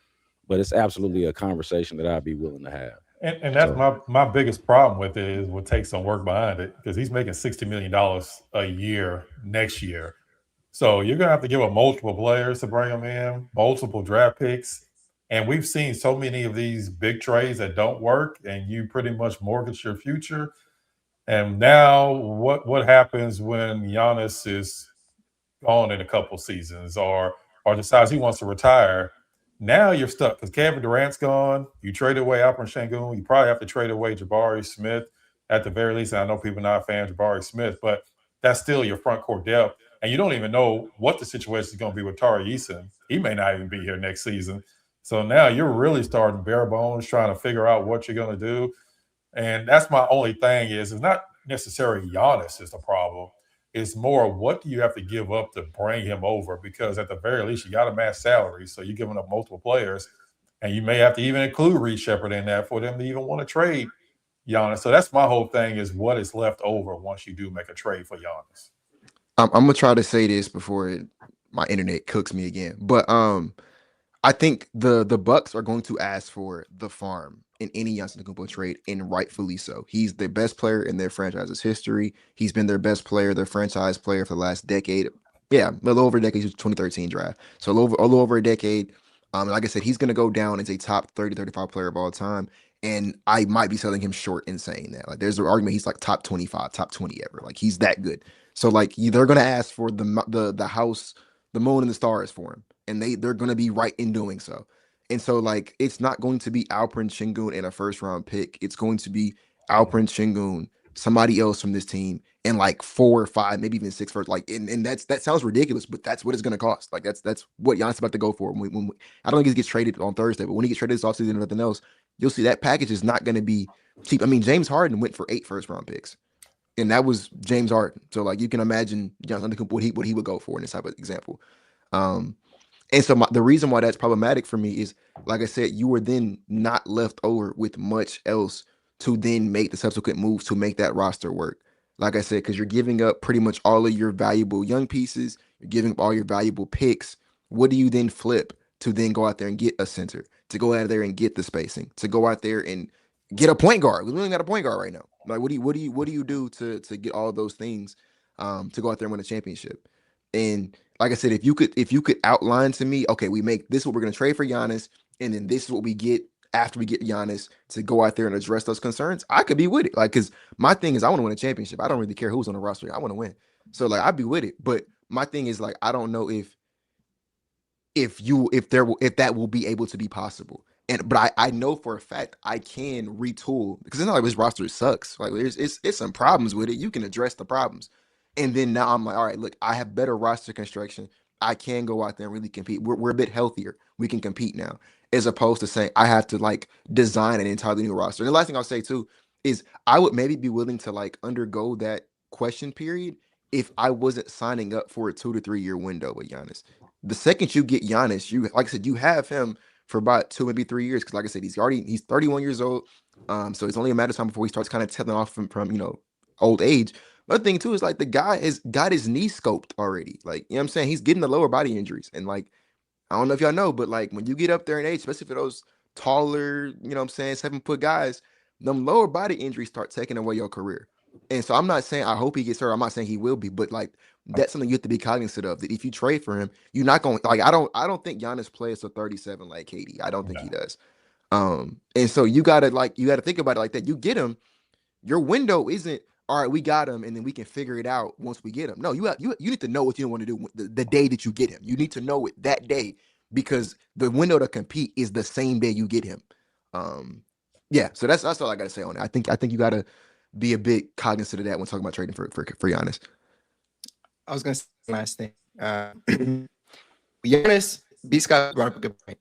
but it's absolutely a conversation that I'd be willing to have. And that's So my biggest problem with it is will take some work behind it because he's making $60 million a year next year. So you're gonna have to give up multiple players to bring him in, multiple draft picks. And we've seen so many of these big trades that don't work, and you pretty much mortgage your future. And now what happens when Giannis is gone in a couple seasons or decides he wants to retire? Now you're stuck because Kevin Durant's gone. You traded away Alperen Sengun. You probably have to trade away Jabari Smith at the very least. And I know people are not fans of Jabari Smith, but that's still your front court depth. And you don't even know what the situation is going to be with Tari Eason. He may not even be here next season. So now you're really starting bare bones, trying to figure out what you're going to do. And that's my only thing is it's not necessarily Giannis is the problem. It's more what do you have to give up to bring him over? Because at the very least, you got to match salary. So you're giving up multiple players. And you may have to even include Reed Shepard in that for them to even want to trade Giannis. So that's my whole thing is what is left over once you do make a trade for Giannis. I'm gonna try to say this before my internet cooks me again, but I think the Bucks are going to ask for the farm in any Giannis Antetokounmpo trade, and rightfully so. He's the best player in their franchise's history. He's been their best player, their franchise player for the last decade. Yeah, a little over a decade. 2013 draft, so a little over a decade. Like I said, he's going to go down as a top 30, 35 player of all time. And I might be selling him short in saying that. Like, there's an argument he's like top 25, top 20 ever. Like, he's that good. So, like, they're going to ask for the house, the moon, and the stars for him, and they're going to be right in doing so. And so, like, it's not going to be Alperen Sengun and a first round pick. It's going to be Alperen Sengun, somebody else from this team, and like 4 or 5, maybe even 6 first. Like, and that sounds ridiculous, but that's what it's going to cost. Like, that's what Giannis is about to go for. I don't think he gets traded on Thursday, but when he gets traded this offseason and nothing else, you'll see that package is not going to be cheap. I mean, James Harden went for 8 first round picks, and that was James Harden. So, like, you can imagine Giannis Antetokounmpo what he would go for in this type of example. And so the reason why that's problematic for me is, like I said, you were then not left over with much else to then make the subsequent moves to make that roster work. Like I said, because you're giving up pretty much all of your valuable young pieces, you're giving up all your valuable picks. What do you then flip to then go out there and get a center, to go out there and get the spacing, to go out there and get a point guard? We don't even got a point guard right now. Like, what do you do to get all those things to go out there and win a championship? And like I said, if you could outline to me, okay, we make this what we're going to trade for Giannis, and then this is what we get after we get Giannis to go out there and address those concerns, I could be with it. Like, because my thing is I want to win a championship. I don't really care who's on the roster. I want to win. So, like, I'd be with it. But my thing is, like, I don't know if that will be able to be possible. But I know for a fact I can retool, because it's not like this roster sucks. Like, it's some problems with it. You can address the problems. And then now I'm like, all right, look, I have better roster construction. I can go out there and really compete. We're a bit healthier. We can compete now, as opposed to saying I have to like design an entirely new roster. And the last thing I'll say too is I would maybe be willing to like undergo that question period if I wasn't signing up for a 2 to 3 year window with Giannis. The second you get Giannis, you, like I said, you have him for about 2, maybe 3 years. Because like I said, he's 31 years old. So it's only a matter of time before he starts kind of telling off from old age. Another thing too is like the guy has got his knee scoped already. Like, you know what I'm saying? He's getting the lower body injuries. And like, I don't know if y'all know, but like when you get up there in age, especially for those taller, you know what I'm saying, 7-foot guys, them lower body injuries start taking away your career. And so I'm not saying I hope he gets hurt. I'm not saying he will be, but like that's something you have to be cognizant of. That if you trade for him, you're not going like I don't think Giannis plays to 37 like KD. I don't think he does. And so you gotta think about it like that. You get him, your window isn't all right. We got him, and then we can figure it out once we get him. No, you need to know what you want to do the day that you get him. You need to know it that day because the window to compete is the same day you get him. Yeah, so that's all I gotta say on it. I think you gotta be a bit cognizant of that when talking about trading for Giannis. I was gonna say the last thing. Giannis, B. Scott brought up a good point.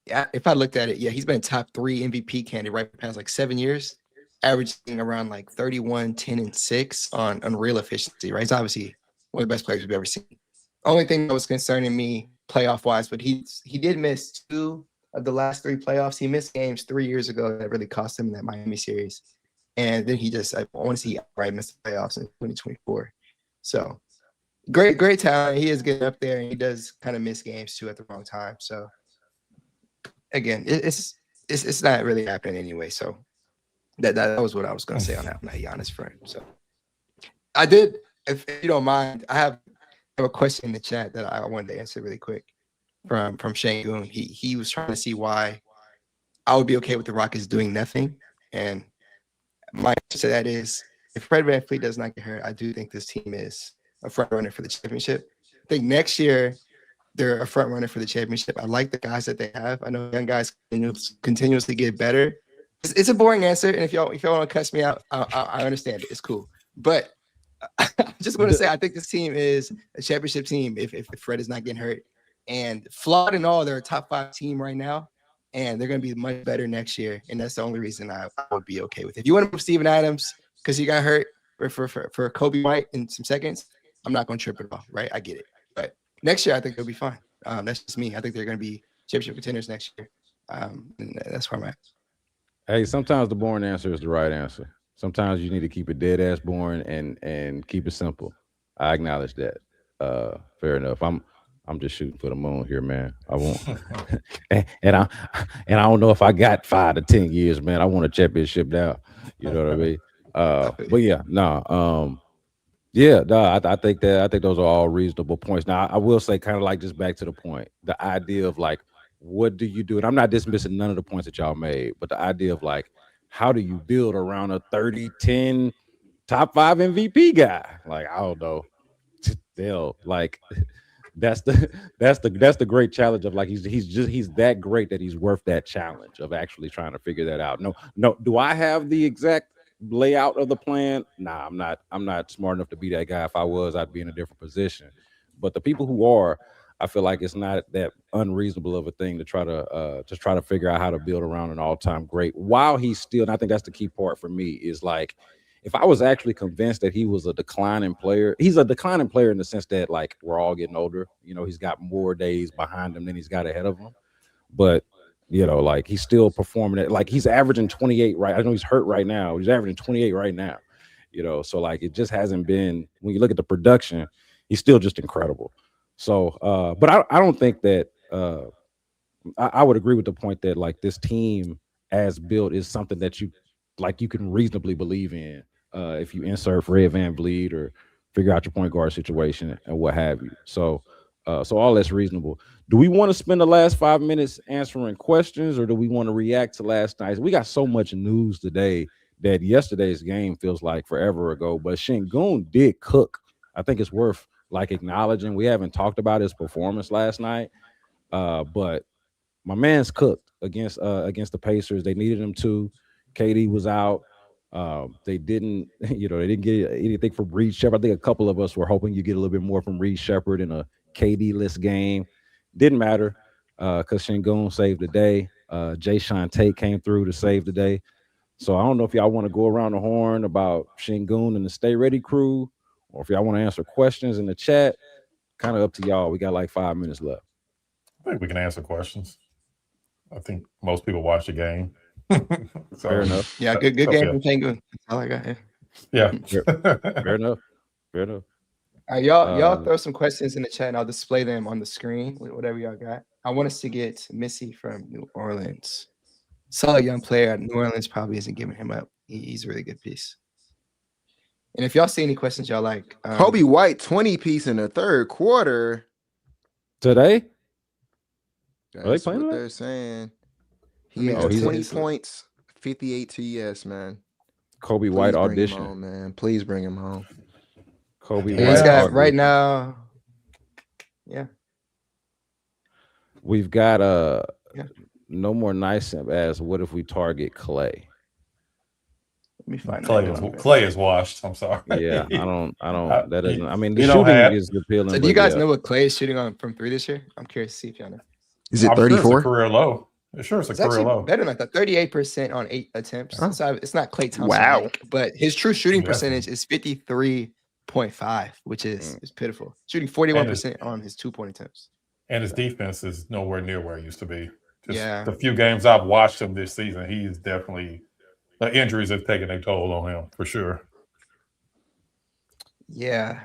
If I looked at it, he's been top 3 MVP candidate right for the past like 7 years, averaging around like 31, 10, and 6 on real efficiency, right? He's obviously one of the best players we've ever seen. Only thing that was concerning me playoff wise, but he did miss 2 of the last 3 playoffs. He missed games 3 years ago that really cost him in that Miami series. And then he just, I want to see outright miss the playoffs in 2024. So great talent. He is getting up there, and he does kind of miss games too at the wrong time. So again, it's not really happening anyway. So that was what I was going to say on that Giannis front. So I did, if you don't mind, I have a question in the chat that I wanted to answer really quick from Sengun. He was trying to see why I would be okay with the Rockets doing nothing, and my answer to that is if Fred VanVleet does not get hurt, I do think this team is a front runner for the championship. I think next year they're a front runner for the championship. I like the guys that they have. I know young guys continuously get better. It's a boring answer, and if y'all want to cuss me out, I understand it. It's cool. But I just want to say I think this team is a championship team if Fred is not getting hurt. And flawed and all, they're a top 5 team right now, and they're going to be much better next year. And that's the only reason I would be okay with it. If you want to move Steven Adams because he got hurt for Kobe White in some seconds, I'm not going to trip at all, right? I get it. But next year, I think they'll be fine. That's just me. I think they're going to be championship contenders next year. And that's where I'm at. Hey, sometimes the boring answer is the right answer. Sometimes you need to keep it dead ass boring and keep it simple. I acknowledge that. Fair enough. I'm just shooting for the moon here, man. I won't, and I don't know if I got 5 to 10 years, man. I want a championship now. You know what I mean? But yeah, no, yeah, no, I think those are all reasonable points. Now, I will say, kind of like just back to the point, the idea of like, what do you do? And I'm not dismissing none of the points that y'all made, but the idea of like, how do you build around a 30-10 top 5 MVP guy? Like, I don't know. Still, like, that's the great challenge of like he's that great that he's worth that challenge of actually trying to figure that out. No, do I have the exact layout of the plan? Nah, I'm not smart enough to be that guy. If I was, I'd be in a different position. But the people who are, I feel like it's not that unreasonable of a thing to try to figure out how to build around an all-time great while he's still, and I think that's the key part for me, is like if I was actually convinced that he was a declining player, he's a declining player in the sense that like we're all getting older. You know, he's got more days behind him than he's got ahead of him. But you know, like he's still performing it. Like he's averaging 28 right. I know he's hurt right now. He's averaging 28 right now. You know, so like it just hasn't been, when you look at the production, he's still just incredible. So but I don't think that I would agree with the point that like this team as built is something that you can reasonably believe in if you insert Fred VanVleet or figure out your point guard situation and what have you. So all that's reasonable. Do we want to spend the last 5 minutes answering questions, or do we want to react to last night's? We got so much news today that yesterday's game feels like forever ago, but Sengun did cook. I think it's worth like acknowledging. We haven't talked about his performance last night, but my man's cooked against the Pacers. They needed him to. KD was out. They didn't, they didn't get anything from Reed Shepard. I think a couple of us were hoping you get a little bit more from Reed Shepard in a KD-less game. Didn't matter because Sengun saved the day. Jayshawn Tate came through to save the day. So I don't know if y'all want to go around the horn about Sengun and the Stay Ready crew, or if y'all want to answer questions in the chat. Kind of up to y'all. We got like 5 minutes left. I think we can answer questions. I think most people watch the game. So, fair enough. Yeah, good game from Sengun. That's all I got here. Yeah. Fair enough. All right, y'all throw some questions in the chat and I'll display them on the screen, whatever y'all got. I want us to get Missy from New Orleans. Solid young player. New Orleans probably isn't giving him up. He's a really good piece. And if y'all see any questions y'all like, Kobe White 20-piece in the third quarter. Today? Are they That's playing what today? they're saying. Let He me has go he's to 20 his- points, 58 TS, man. Kobe Please White bring him audition. home, man. Please bring him home. Kobe Yeah, he's White got audition. right now. Yeah. We've got Yeah. no more nice as what if we target Clay? Let me find Clay that. is real quick. Clay is washed. I'm sorry. Yeah, I don't that doesn't I mean the You don't shooting have. is appealing, So do but you guys yeah. know what Clay is shooting on from 3 this year? I'm curious to see if y'all know. Is it I'm sure it's a 34? career low. Sure, it's a It's career actually low. better than I thought. 38% on 8 attempts. Oh. So it's not Klay Thompson, Wow. but his true shooting Yeah. percentage is 53.5, which is pitiful. Shooting And 41% on his 2-point attempts. And his defense is nowhere near where it used to be. Just Yeah. the few games I've watched him this season, he's definitely the injuries have taken a toll on him for sure. Yeah.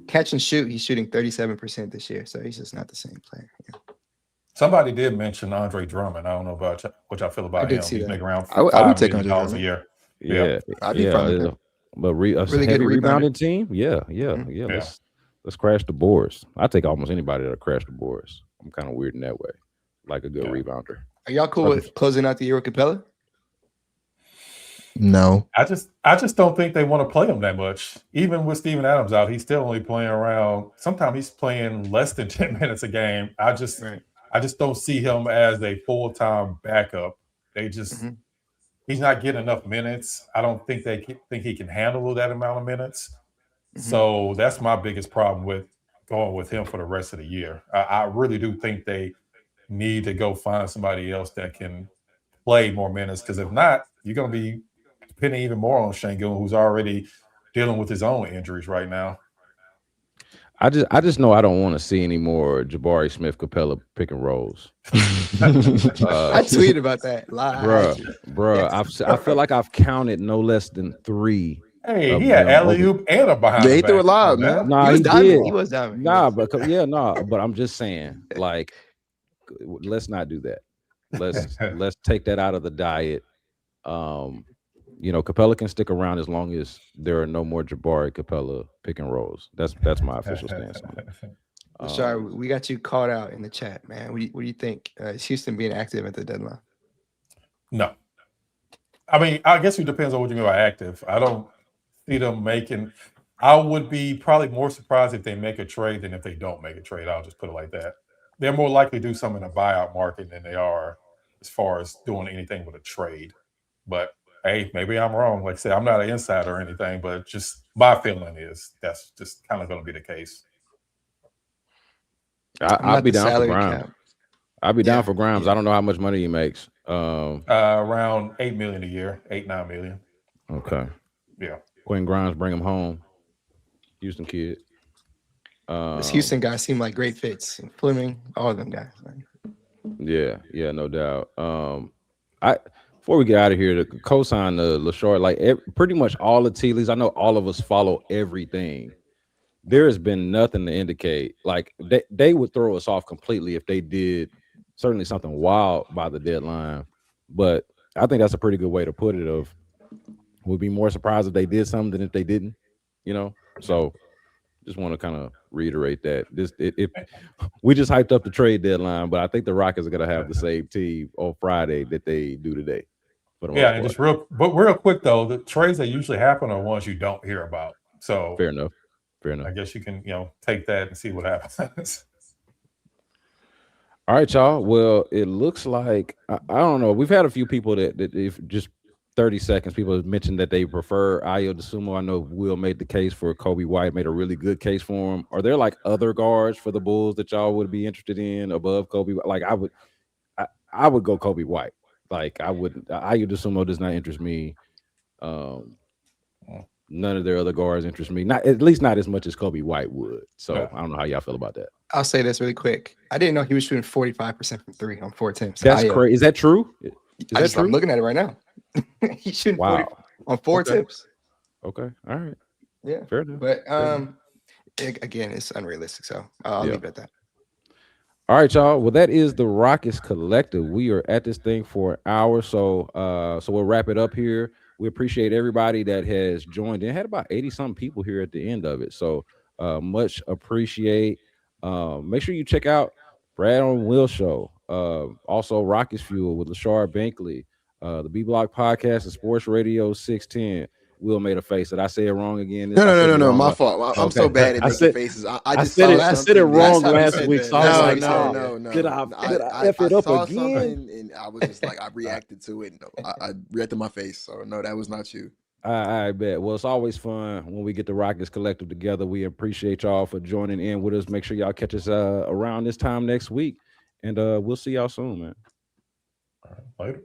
Catch and shoot, he's shooting 37% this year. So he's just not the same player. Yeah. Somebody did mention Andre Drummond. I don't know about what y'all feel about did him. see He's that. making around I would $5 take million Andre a Drummond. year. Yeah, I'd be fine with that. But a Really good heavy rebounder. rebounding team. Yeah. Mhm. Let's crash the boards. I take almost anybody that'll crash the boards. I'm kind of weird in that way, like a good Yeah. rebounder. Are y'all cool with closing out the year with Capella? No. I just don't think they want to play him that much. Even with Steven Adams out, he's still only playing around. Sometimes he's playing less than 10 minutes a game. I just don't see him as a full-time backup. He's not getting enough minutes. I don't think think he can handle that amount of minutes. So that's my biggest problem with going with him for the rest of the year. I really do think they need to go find somebody else that can play more minutes, because if not, you're going to be depending even more on Sengun, who's already dealing with his own injuries right now. I just know I don't want to see any more Jabari Smith Capella pick and rolls. I tweeted about that live. Bruh. I feel like I've counted no less than 3. Hey, he had alley-oop and a behind Yeah, the he threw back. it live, man. Nah, He was he diving. did. He was diving. But I'm just saying, like, let's not do that. Let's take that out of the diet. Capella can stick around as long as there are no more Jabari Capella pick and rolls. That's my official stance on it. Sorry, we got you called out in the chat, man. What do you think? Is Houston being active at the deadline? No. I mean, I guess it depends on what you mean by active. I don't see them making. I would be probably more surprised if they make a trade than if they don't make a trade. I'll just put it like that. They're more likely to do something in a buyout market than they are as far as doing anything with a trade. But hey, maybe I'm wrong. Like I said, I'm not an insider or anything, but just my feeling is that's just kind of going to be the case. I'll be down for Grimes. Cap. I'll be down for Grimes. I don't know how much money he makes. Around $8 million a year, $8-9 million. Okay. Yeah. Quentin Grimes, bring him home. Houston kid. This Houston guys seem like great fits. Fleming, all of them guys. Yeah, no doubt. Before we get out of here, to co-sign the LaShort, like pretty much all the tea leaves. I know all of us follow everything. There has been nothing to indicate like they would throw us off completely if they did certainly something wild by the deadline. But I think that's a pretty good way to put it. Of would be more surprised if they did something than if they didn't. So just want to kind of reiterate that if we just hyped up the trade deadline, but I think the Rockets are going to have the same team on Friday that they do today. Yeah, and just real quick though, the trades that usually happen are ones you don't hear about. So fair enough. I guess you can take that and see what happens. All right, y'all. Well, it looks like I don't know. We've had a few people that if just 30 seconds, people have mentioned that they prefer Ayo DeSumo. I know Will made the case for Kobe White, made a really good case for him. Are there like other guards for the Bulls that y'all would be interested in above Kobe? Like I would go Kobe White. Like I wouldn't. Ayo DeSumo does not interest me. None of their other guards interest me. Not at least not as much as Kobe White would. So I don't know how y'all feel about that. I'll say this really quick. I didn't know he was shooting 45% from 3 on 4 attempts. That's crazy. Is that true? I'm looking at it right now. He's shooting 40 on 4 attempts. Okay. All right. Yeah. Fair enough. But again, it's unrealistic. So I'll leave it at that. All right, y'all. Well, that is the Rockets Collective. We are at this thing for an hour, so we'll wrap it up here. We appreciate everybody that has joined in. Had about 80-something people here at the end of it. So much appreciate. Make sure you check out Brad on Will Show. Also Rockets Fuel with Lashard Bankley. The B Block Podcast and Sports Radio 610. Will made a face. Did I say it wrong again? No, I no, said no, it no, no. wrong. My fault. I'm so Okay. bad at I making said faces. I I just said saw it. I something. said it wrong Last time you last said week. that. So I was Last time like, you said no. no. Did I F it up saw again? something and I was just like, I reacted to it. And I reacted my face. So no, that was not you. I bet. Well, it's always fun when we get the Rockets Collective together. We appreciate y'all for joining in with us. Make sure y'all catch us around this time next week. And we'll see y'all soon, man. All right, later.